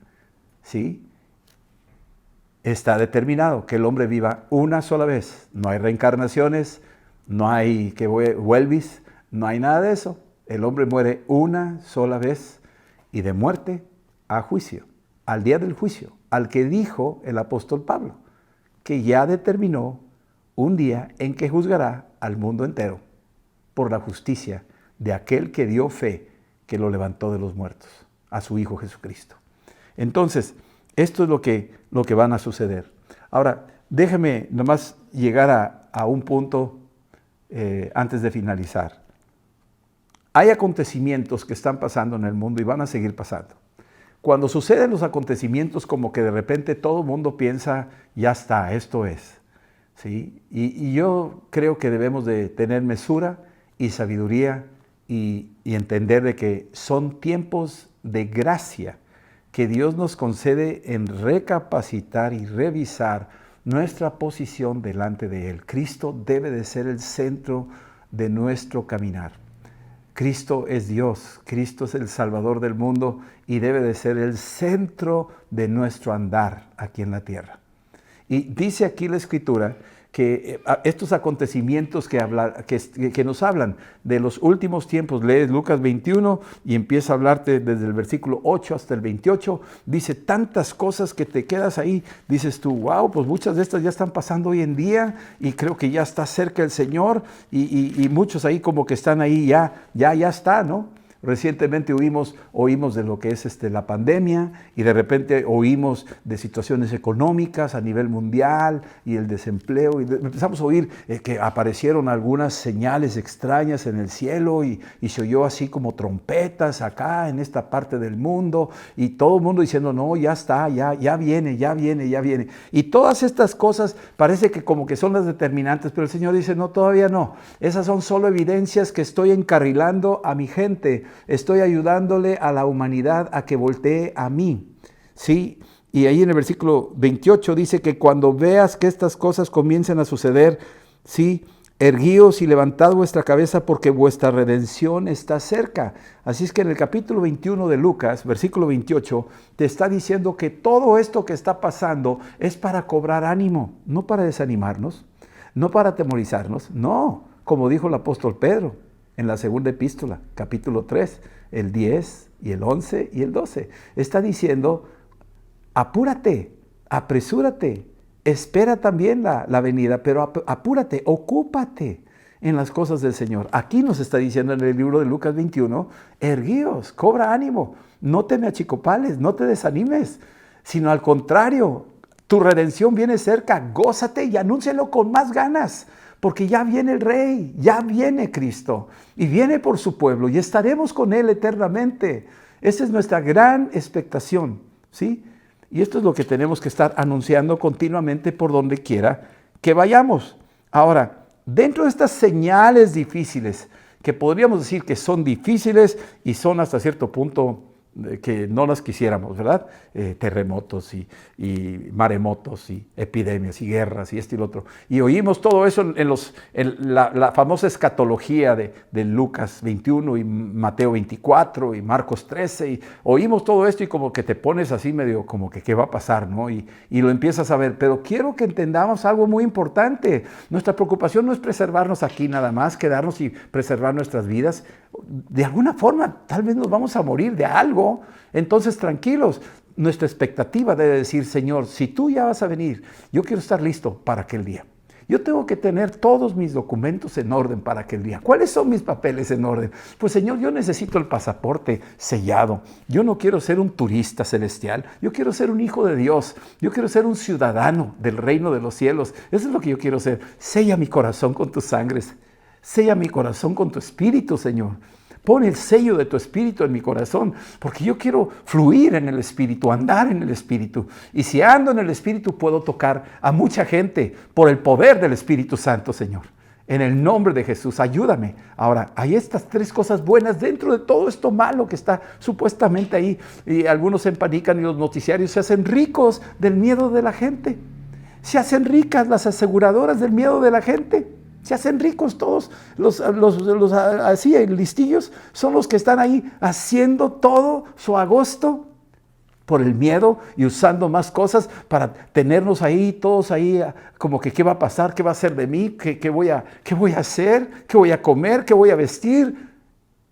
¿Sí? Está determinado que el hombre viva una sola vez. No hay reencarnaciones, no hay que vuelvis, no hay nada de eso. El hombre muere una sola vez y de muerte a juicio, al día del juicio, al que dijo el apóstol Pablo, que ya determinó un día en que juzgará al mundo entero por la justicia de aquel que dio fe, que lo levantó de los muertos, a su Hijo Jesucristo. Entonces, esto es lo que van a suceder. Ahora, déjeme nomás llegar a un punto antes de finalizar. Hay acontecimientos que están pasando en el mundo y van a seguir pasando. Cuando suceden los acontecimientos, como que de repente todo el mundo piensa, ya está, esto es. ¿Sí? Y yo creo que debemos de tener mesura y sabiduría y entender de que son tiempos de gracia que Dios nos concede en recapacitar y revisar nuestra posición delante de Él. Cristo debe de ser el centro de nuestro caminar. Cristo es Dios, Cristo es el Salvador del mundo y debe de ser el centro de nuestro andar aquí en la tierra. Y dice aquí la Escritura que estos acontecimientos que nos hablan de los últimos tiempos, lees Lucas 21 y empieza a hablarte desde el versículo 8 hasta el 28, dice tantas cosas que te quedas ahí, dices tú, wow, pues muchas de estas ya están pasando hoy en día y creo que ya está cerca el Señor y muchos ahí como que están ahí, ya está, ¿no? Recientemente oímos de lo que es la pandemia y de repente oímos de situaciones económicas a nivel mundial y el desempleo y empezamos a oír que aparecieron algunas señales extrañas en el cielo y se oyó así como trompetas acá en esta parte del mundo y todo el mundo diciendo no, ya está, ya viene. Y todas estas cosas parece que como que son las determinantes, pero el Señor dice no, todavía no. Esas son solo evidencias que estoy encarrilando a mi gente. Estoy ayudándole a la humanidad a que voltee a mí, ¿sí? Y ahí en el versículo 28 dice que cuando veas que estas cosas comiencen a suceder, ¿sí? Erguíos y levantad vuestra cabeza porque vuestra redención está cerca. Así es que en el capítulo 21 de Lucas, versículo 28, te está diciendo que todo esto que está pasando es para cobrar ánimo, no para desanimarnos, no para atemorizarnos, no, como dijo el apóstol Pedro. En la segunda epístola, capítulo 3, el 10 y el 11 y el 12. Está diciendo, apúrate, apresúrate, espera también la venida, pero apúrate, ocúpate en las cosas del Señor. Aquí nos está diciendo en el libro de Lucas 21, erguíos, cobra ánimo, no te me achicopales, no te desanimes, sino al contrario, tu redención viene cerca, gózate y anúncialo con más ganas. Porque ya viene el Rey, ya viene Cristo y viene por su pueblo y estaremos con Él eternamente. Esa es nuestra gran expectación, ¿sí? Y esto es lo que tenemos que estar anunciando continuamente por donde quiera que vayamos. Ahora, dentro de estas señales difíciles, que podríamos decir que son difíciles y son hasta cierto punto que no las quisiéramos, ¿verdad? Terremotos y maremotos y epidemias y guerras y esto y lo otro. Y oímos todo eso en la famosa escatología de Lucas 21 y Mateo 24 y Marcos 13. Y oímos todo esto y como que te pones así medio como que qué va a pasar, ¿no? Y lo empiezas a ver. Pero quiero que entendamos algo muy importante. Nuestra preocupación no es preservarnos aquí nada más, quedarnos y preservar nuestras vidas. De alguna forma, tal vez nos vamos a morir de algo. Entonces, tranquilos, nuestra expectativa debe decir, Señor, si tú ya vas a venir, yo quiero estar listo para aquel día. Yo tengo que tener todos mis documentos en orden para aquel día. ¿Cuáles son mis papeles en orden? Pues, Señor, yo necesito el pasaporte sellado. Yo no quiero ser un turista celestial. Yo quiero ser un hijo de Dios. Yo quiero ser un ciudadano del reino de los cielos. Eso es lo que yo quiero ser. Sella mi corazón con tus sangres. Sella mi corazón con tu espíritu, Señor. Pon el sello de tu espíritu en mi corazón, porque yo quiero fluir en el espíritu, andar en el espíritu. Y si ando en el espíritu, puedo tocar a mucha gente por el poder del Espíritu Santo, Señor. En el nombre de Jesús, ayúdame. Ahora, hay estas tres cosas buenas dentro de todo esto malo que está supuestamente ahí. Y algunos se empanican y los noticiarios se hacen ricos del miedo de la gente. Se hacen ricas las aseguradoras del miedo de la gente. Se hacen ricos todos, los así listillos, son los que están ahí haciendo todo su agosto por el miedo y usando más cosas para tenernos ahí, todos ahí, como que qué va a pasar, qué va a ser de mí, qué voy a hacer, qué voy a comer, qué voy a vestir.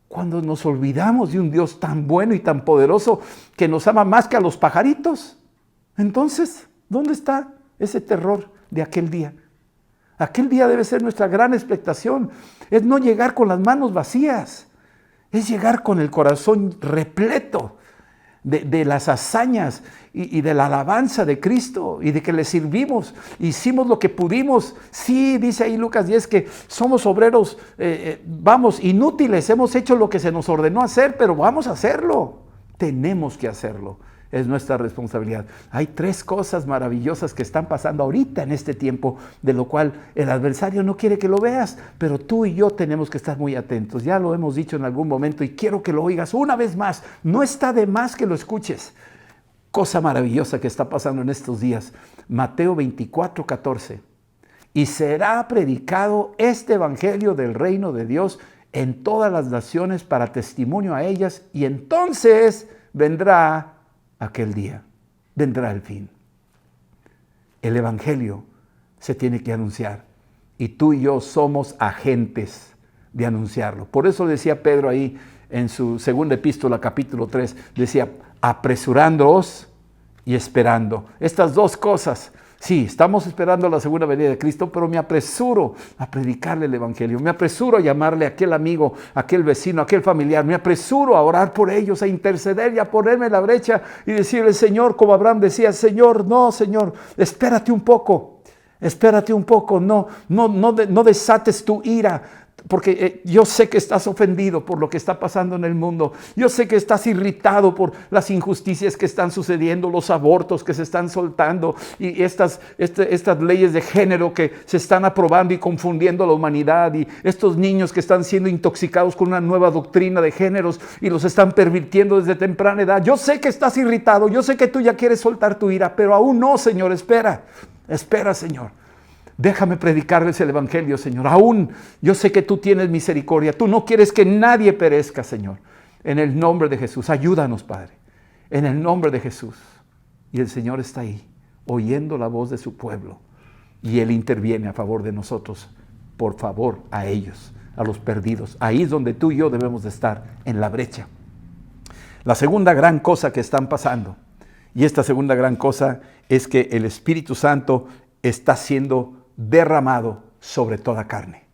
Cuando nos olvidamos de un Dios tan bueno y tan poderoso que nos ama más que a los pajaritos. Entonces, ¿dónde está ese terror de aquel día? Aquel día debe ser nuestra gran expectación. Es no llegar con las manos vacías. Es llegar con el corazón repleto de las hazañas y de la alabanza de Cristo y de que le servimos. Hicimos lo que pudimos. Sí, dice ahí Lucas 10 que somos obreros, inútiles. Hemos hecho lo que se nos ordenó hacer, pero vamos a hacerlo. Tenemos que hacerlo. Es nuestra responsabilidad. Hay 3 cosas maravillosas que están pasando ahorita en este tiempo, de lo cual el adversario no quiere que lo veas, pero tú y yo tenemos que estar muy atentos. Ya lo hemos dicho en algún momento y quiero que lo oigas una vez más. No está de más que lo escuches. Cosa maravillosa que está pasando en estos días. Mateo 24:14. Y será predicado este evangelio del reino de Dios en todas las naciones para testimonio a ellas, y entonces vendrá aquel día, vendrá el fin. El evangelio se tiene que anunciar y tú y yo somos agentes de anunciarlo. Por eso decía Pedro ahí en su segunda epístola, capítulo 3, decía, apresurándoos y esperando. Estas 2 cosas. Sí, estamos esperando la segunda venida de Cristo, pero me apresuro a predicarle el evangelio, me apresuro a llamarle a aquel amigo, a aquel vecino, a aquel familiar, me apresuro a orar por ellos, a interceder y a ponerme en la brecha y decirle, Señor, como Abraham decía, Señor, espérate un poco, no desates tu ira. Porque yo sé que estás ofendido por lo que está pasando en el mundo. Yo sé que estás irritado por las injusticias que están sucediendo, los abortos que se están soltando y estas leyes de género que se están aprobando y confundiendo a la humanidad, y estos niños que están siendo intoxicados con una nueva doctrina de géneros y los están pervirtiendo desde temprana edad. Yo sé que estás irritado, yo sé que tú ya quieres soltar tu ira, pero aún no, Señor, espera, Señor. Déjame predicarles el evangelio, Señor. Aún yo sé que tú tienes misericordia. Tú no quieres que nadie perezca, Señor. En el nombre de Jesús, ayúdanos, Padre. En el nombre de Jesús. Y el Señor está ahí, oyendo la voz de su pueblo. Y Él interviene a favor de nosotros. Por favor, a ellos, a los perdidos. Ahí es donde tú y yo debemos de estar, en la brecha. La segunda gran cosa que están pasando, y esta segunda gran cosa es que el Espíritu Santo está siendo derramado sobre toda carne.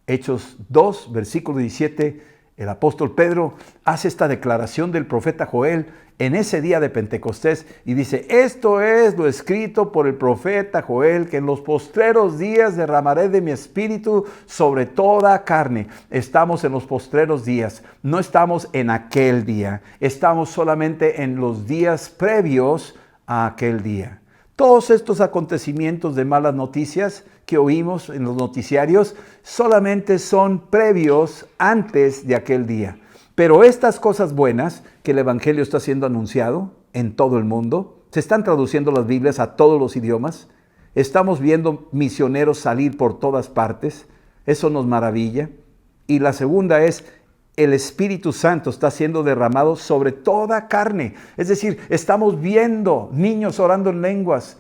Hechos 2, versículo 17, el apóstol Pedro hace esta declaración del profeta Joel en ese día de Pentecostés y dice, esto es lo escrito por el profeta Joel, que en los postreros días derramaré de mi espíritu sobre toda carne. Estamos en los postreros días, no estamos en aquel día, estamos solamente en los días previos a aquel día. Todos estos acontecimientos de malas noticias que oímos en los noticiarios solamente son previos antes de aquel día. Pero estas cosas buenas que el evangelio está siendo anunciado en todo el mundo, se están traduciendo las Biblias a todos los idiomas, estamos viendo misioneros salir por todas partes, eso nos maravilla. Y la segunda es, el Espíritu Santo está siendo derramado sobre toda carne. Es decir, estamos viendo niños orando en lenguas,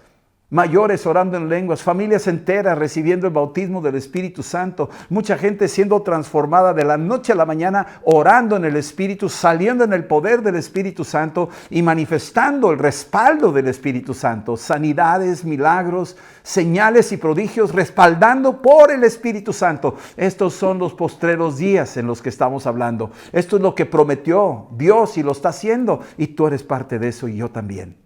mayores orando en lenguas, familias enteras recibiendo el bautismo del Espíritu Santo, mucha gente siendo transformada de la noche a la mañana, orando en el Espíritu, saliendo en el poder del Espíritu Santo y manifestando el respaldo del Espíritu Santo, sanidades, milagros, señales y prodigios, respaldando por el Espíritu Santo. Estos son los postreros días en los que estamos hablando. Esto es lo que prometió Dios y lo está haciendo, y tú eres parte de eso y yo también.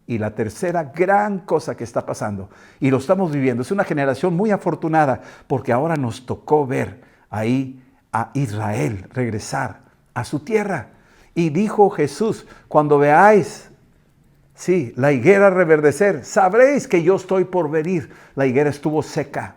Y la tercera gran cosa que está pasando, y lo estamos viviendo, es una generación muy afortunada, porque ahora nos tocó ver ahí a Israel regresar a su tierra. Y dijo Jesús, cuando veáis, sí, la higuera reverdecer, sabréis que yo estoy por venir. La higuera estuvo seca,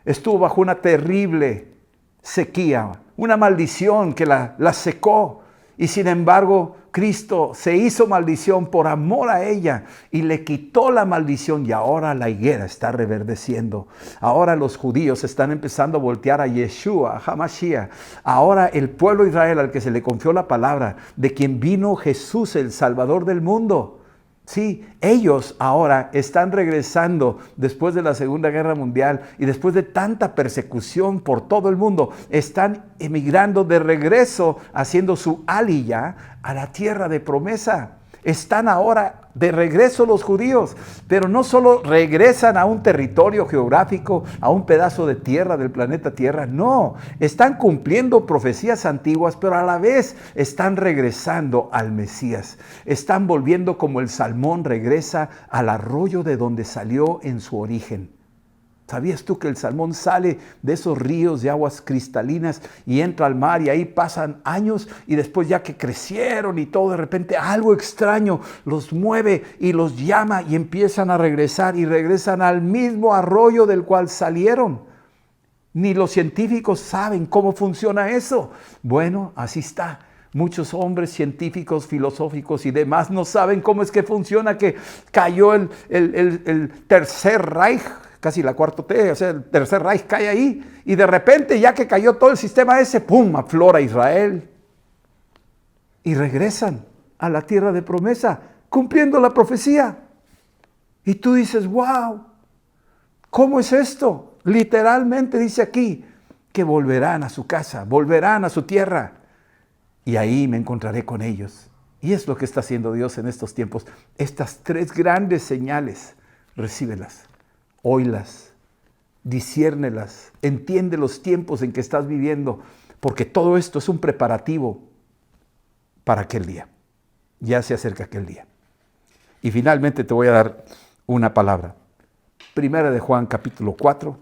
estuvo bajo una terrible sequía, una maldición que la secó. Y sin embargo, Cristo se hizo maldición por amor a ella y le quitó la maldición, y ahora la higuera está reverdeciendo. Ahora los judíos están empezando a voltear a Yeshua, a Hamashiach. Ahora el pueblo de Israel, al que se le confió la palabra, de quien vino Jesús, el Salvador del mundo. Sí, ellos ahora están regresando después de la Segunda Guerra Mundial y después de tanta persecución por todo el mundo, están emigrando de regreso, haciendo su aliyah a la tierra de promesa. Están ahora de regreso los judíos, pero no solo regresan a un territorio geográfico, a un pedazo de tierra del planeta Tierra, no, están cumpliendo profecías antiguas, pero a la vez están regresando al Mesías. Están volviendo como el salmón regresa al arroyo de donde salió en su origen. ¿Sabías tú que el salmón sale de esos ríos de aguas cristalinas y entra al mar y ahí pasan años y después ya que crecieron y todo, de repente algo extraño los mueve y los llama y empiezan a regresar y regresan al mismo arroyo del cual salieron? Ni los científicos saben cómo funciona eso. Bueno, así está. Muchos hombres científicos, filosóficos y demás no saben cómo es que funciona, que cayó el Tercer Reich, casi la cuarta T, o sea, el Tercer Reich cae ahí, y de repente, ya que cayó todo el sistema ese, ¡pum!, aflora Israel. Y regresan a la tierra de promesa, cumpliendo la profecía. Y tú dices, wow, ¿cómo es esto? Literalmente dice aquí, que volverán a su casa, volverán a su tierra, y ahí me encontraré con ellos. Y es lo que está haciendo Dios en estos tiempos. Estas tres grandes señales, recíbelas. Óylas, disciérnelas, entiende los tiempos en que estás viviendo, porque todo esto es un preparativo para aquel día. Ya se acerca aquel día. Y finalmente te voy a dar una palabra. Primera de Juan, capítulo 4,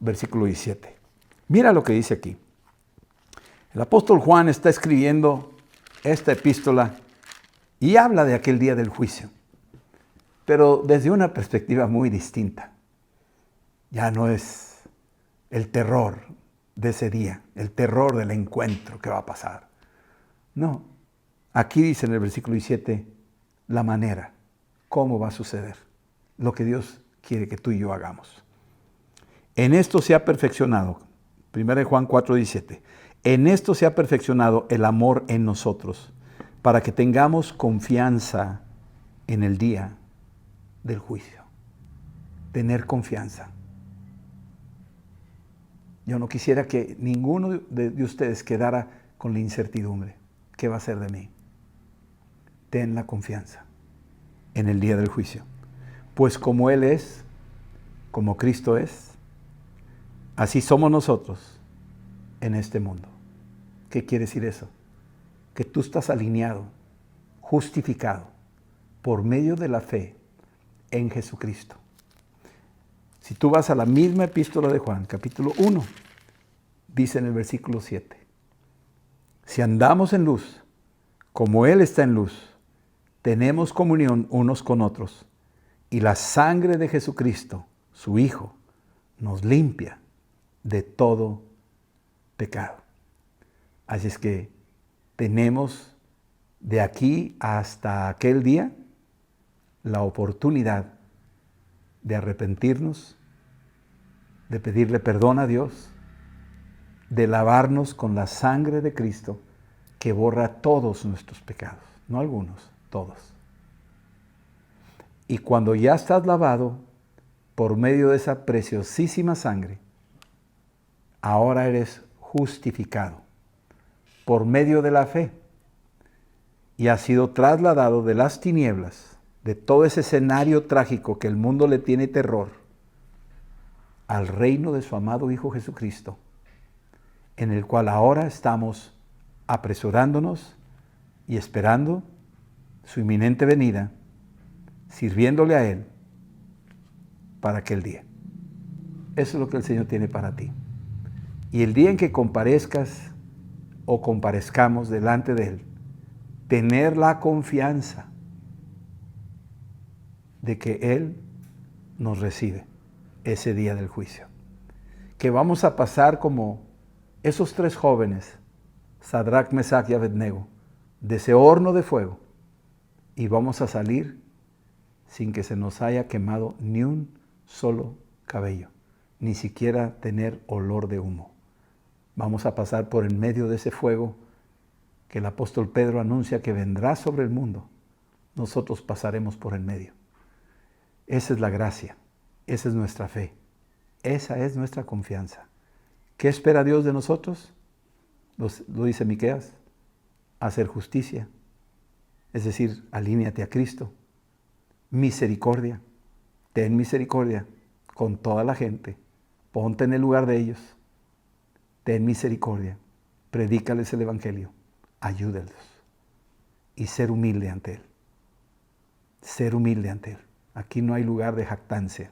versículo 17. Mira lo que dice aquí. El apóstol Juan está escribiendo esta epístola y habla de aquel día del juicio, pero desde una perspectiva muy distinta. Ya no es el terror de ese día, el terror del encuentro que va a pasar. No, aquí dice en el versículo 17, la manera, cómo va a suceder, lo que Dios quiere que tú y yo hagamos. En esto se ha perfeccionado, 1 Juan 4:17, en esto se ha perfeccionado el amor en nosotros, para que tengamos confianza en el día del juicio. Tener confianza. Yo no quisiera que ninguno de ustedes quedara con la incertidumbre. ¿Qué va a ser de mí? Ten la confianza en el día del juicio. Pues como Él es, como Cristo es, así somos nosotros en este mundo. ¿Qué quiere decir eso? Que tú estás alineado, justificado, por medio de la fe en Jesucristo. Si tú vas a la misma epístola de Juan, capítulo 1, dice en el versículo 7, si andamos en luz, como Él está en luz, tenemos comunión unos con otros, y la sangre de Jesucristo, su Hijo, nos limpia de todo pecado. Así es que tenemos de aquí hasta aquel día la oportunidad de arrepentirnos, de pedirle perdón a Dios, de lavarnos con la sangre de Cristo que borra todos nuestros pecados, no algunos, todos. Y cuando ya estás lavado por medio de esa preciosísima sangre, ahora eres justificado por medio de la fe y has sido trasladado de las tinieblas, de todo ese escenario trágico que el mundo le tiene terror, al reino de su amado Hijo Jesucristo, en el cual ahora estamos apresurándonos y esperando su inminente venida, sirviéndole a Él para aquel día. Eso es lo que el Señor tiene para ti. Y el día en que comparezcas o comparezcamos delante de Él, tener la confianza de que Él nos recibe ese día del juicio. Que vamos a pasar como esos tres jóvenes, Sadrach, Mesach y Abednego, de ese horno de fuego, y vamos a salir sin que se nos haya quemado ni un solo cabello, ni siquiera tener olor de humo. Vamos a pasar por en medio de ese fuego que el apóstol Pedro anuncia que vendrá sobre el mundo. Nosotros pasaremos por en medio. Esa es la gracia, esa es nuestra fe, esa es nuestra confianza. ¿Qué espera Dios de nosotros? Lo dice Miqueas, hacer justicia, Es decir, alíneate a Cristo. Misericordia. Ten misericordia con toda la gente. Ponte en el lugar de ellos. Ten misericordia. Predícales el Evangelio. Ayúdalos. Y ser humilde ante Él. Ser humilde ante Él. Aquí no hay lugar de jactancia.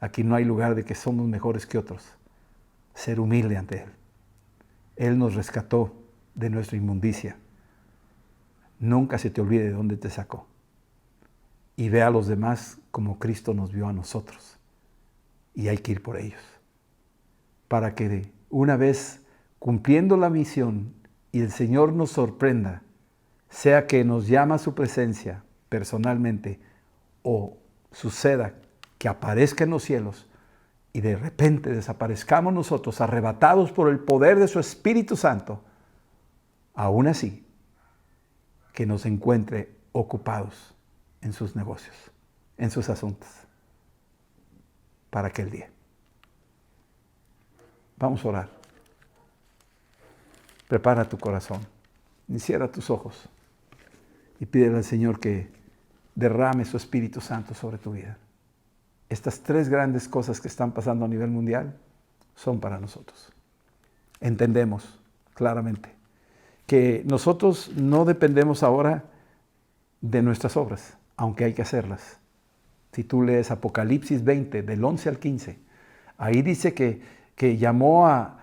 Aquí no hay lugar de que somos mejores que otros. Ser humilde ante Él. Él nos rescató de nuestra inmundicia. Nunca se te olvide de dónde te sacó. Y ve a los demás como Cristo nos vio a nosotros. Y hay que ir por ellos. Para que una vez cumpliendo la misión y el Señor nos sorprenda, sea que nos llama a su presencia personalmente o suceda que aparezca en los cielos y de repente desaparezcamos nosotros arrebatados por el poder de su Espíritu Santo, aún así que nos encuentre ocupados en sus negocios, en sus asuntos, para aquel día. Vamos a orar. Prepara tu corazón, cierra tus ojos y pídele al Señor que derrame su Espíritu Santo sobre tu vida. Estas tres grandes cosas que están pasando a nivel mundial son para nosotros. Entendemos claramente que nosotros no dependemos ahora de nuestras obras, aunque hay que hacerlas. Si tú lees Apocalipsis 20, del 11 al 15, ahí dice que llamó a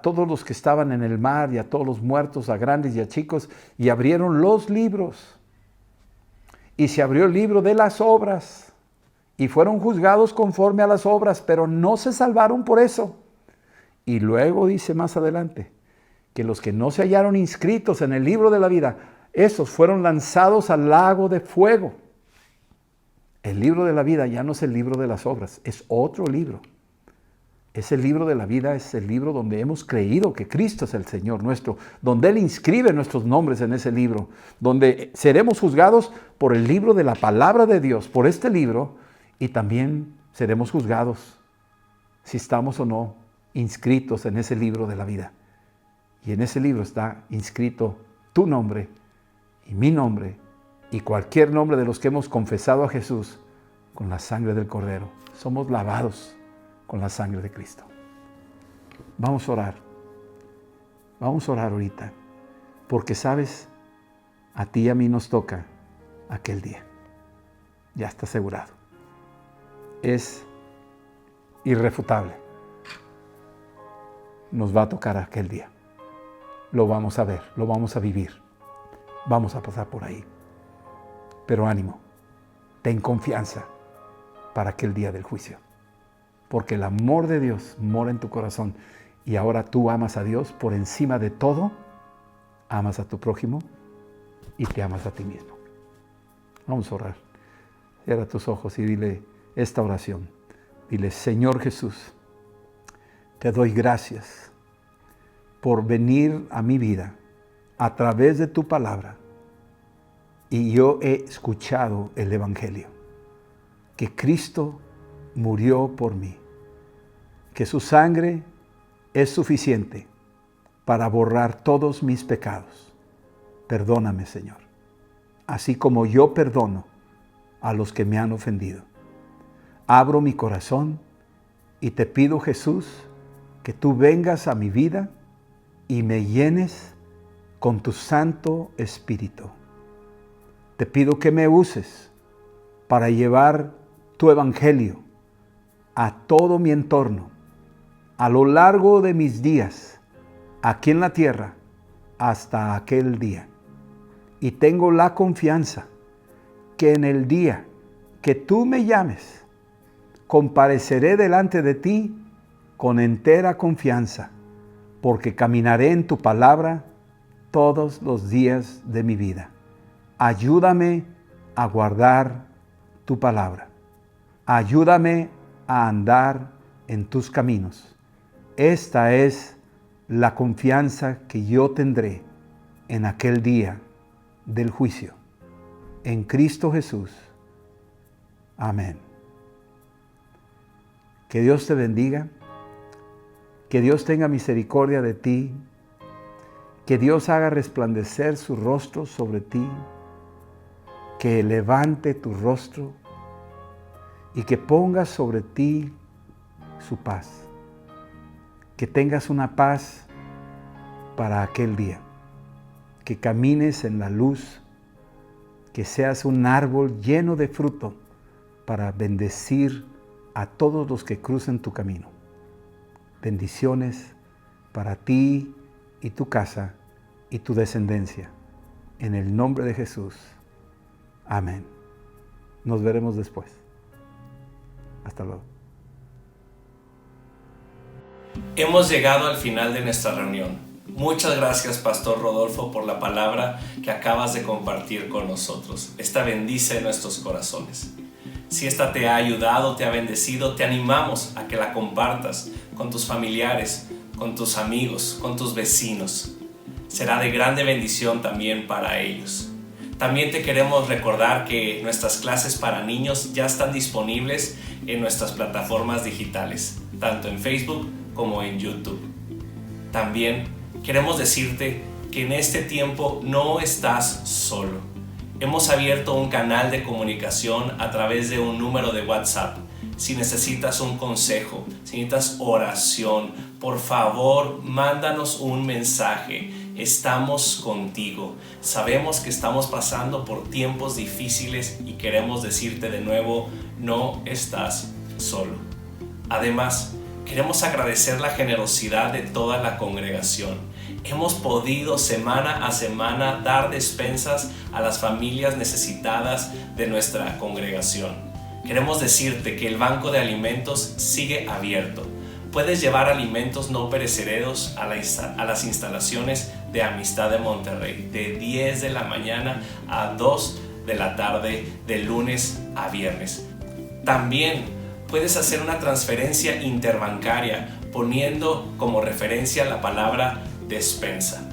todos los que estaban en el mar y a todos los muertos, a grandes y a chicos, y abrieron los libros. Y se abrió el libro de las obras, y fueron juzgados conforme a las obras, pero no se salvaron por eso. Y luego dice más adelante, que los que no se hallaron inscritos en el libro de la vida, esos fueron lanzados al lago de fuego. El libro de la vida ya no es el libro de las obras, es otro libro. Ese libro de la vida es el libro donde hemos creído que Cristo es el Señor nuestro, donde Él inscribe nuestros nombres en ese libro, donde seremos juzgados por el libro de la palabra de Dios, por este libro, y también seremos juzgados si estamos o no inscritos en ese libro de la vida. Y en ese libro está inscrito tu nombre y mi nombre y cualquier nombre de los que hemos confesado a Jesús con la sangre del Cordero. Somos lavados con la sangre de Cristo. Vamos a orar. Vamos a orar ahorita. Porque sabes, a ti y a mí nos toca aquel día. Ya está asegurado. Es irrefutable. Nos va a tocar aquel día. Lo vamos a ver, lo vamos a vivir. Vamos a pasar por ahí. Pero ánimo, ten confianza para aquel día del juicio. Porque el amor de Dios mora en tu corazón y ahora tú amas a Dios por encima de todo, amas a tu prójimo y te amas a ti mismo. Vamos a orar. Cierra tus ojos y dile esta oración. Dile, Señor Jesús, te doy gracias por venir a mi vida a través de tu palabra. Y yo he escuchado el Evangelio, que Cristo murió por mí, que su sangre es suficiente para borrar todos mis pecados. Perdóname, Señor, así como yo perdono a los que me han ofendido. Abro mi corazón y te pido, Jesús, que tú vengas a mi vida y me llenes con tu Santo Espíritu. Te pido que me uses para llevar tu Evangelio a todo mi entorno, a lo largo de mis días, aquí en la tierra, hasta aquel día. Y tengo la confianza que en el día que tú me llames, compareceré delante de ti con entera confianza, porque caminaré en tu palabra todos los días de mi vida. Ayúdame a guardar tu palabra. Ayúdame a andar en tus caminos. Esta es la confianza que yo tendré en aquel día del juicio. En Cristo Jesús. Amén. Que Dios te bendiga. Que Dios tenga misericordia de ti. Que Dios haga resplandecer su rostro sobre ti que levante tu rostro y que ponga sobre ti su paz. Que tengas una paz para aquel día. Que camines en la luz, que seas un árbol lleno de fruto para bendecir a todos los que crucen tu camino. Bendiciones para ti y tu casa y tu descendencia. En el nombre de Jesús. Amén. Nos veremos después. Hasta luego. Hemos llegado al final de nuestra reunión. Muchas gracias, Pastor Rodolfo, por la palabra que acabas de compartir con nosotros. Esta bendice nuestros corazones. Si esta te ha ayudado, te ha bendecido, te animamos a que la compartas con tus familiares, con tus amigos, con tus vecinos. Será de grande bendición también para ellos. También te queremos recordar que nuestras clases para niños ya están disponibles en nuestras plataformas digitales, tanto en Facebook como en YouTube. También queremos decirte que en este tiempo no estás solo. Hemos abierto un canal de comunicación a través de un número de WhatsApp. Si necesitas un consejo, si necesitas oración, por favor, mándanos un mensaje. Estamos contigo. Sabemos que estamos pasando por tiempos difíciles y queremos decirte de nuevo, no estás solo. Además, queremos agradecer la generosidad de toda la congregación. Hemos podido semana a semana dar despensas a las familias necesitadas de nuestra congregación. Queremos decirte que el banco de alimentos sigue abierto. Puedes llevar alimentos no perecederos a las instalaciones de Amistad de Monterrey de 10 de la mañana a 2 de la tarde de lunes a viernes. También puedes hacer una transferencia interbancaria poniendo como referencia la palabra despensa.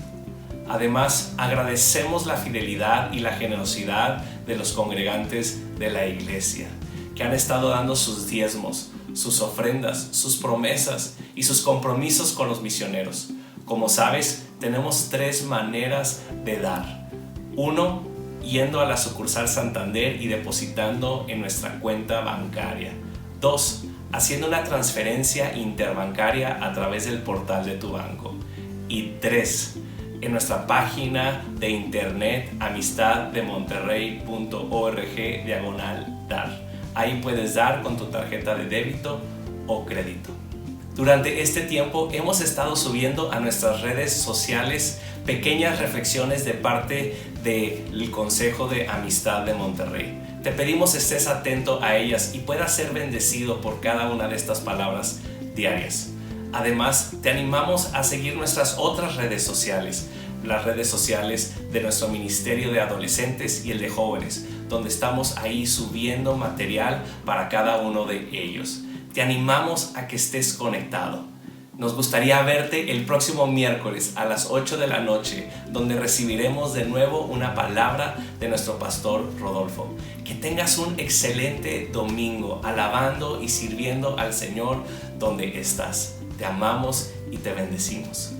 Además, agradecemos la fidelidad y la generosidad de los congregantes de la iglesia que han estado dando sus diezmos, sus ofrendas, sus promesas y sus compromisos con los misioneros. Como sabes, tenemos 3 maneras de dar. 1, yendo a la sucursal Santander y depositando en nuestra cuenta bancaria. 2, haciendo una transferencia interbancaria a través del portal de tu banco. Y 3, en nuestra página de internet amistaddemonterrey.org/dar. Ahí puedes dar con tu tarjeta de débito o crédito. Durante este tiempo hemos estado subiendo a nuestras redes sociales pequeñas reflexiones de parte del Consejo de Amistad de Monterrey. Te pedimos estés atento a ellas y puedas ser bendecido por cada una de estas palabras diarias. Además, te animamos a seguir nuestras otras redes sociales, las redes sociales de nuestro Ministerio de Adolescentes y el de Jóvenes, donde estamos ahí subiendo material para cada uno de ellos. Te animamos a que estés conectado. Nos gustaría verte el próximo miércoles a las 8 de la noche, donde recibiremos de nuevo una palabra de nuestro pastor Rodolfo. Que tengas un excelente domingo, alabando y sirviendo al Señor donde estás. Te amamos y te bendecimos.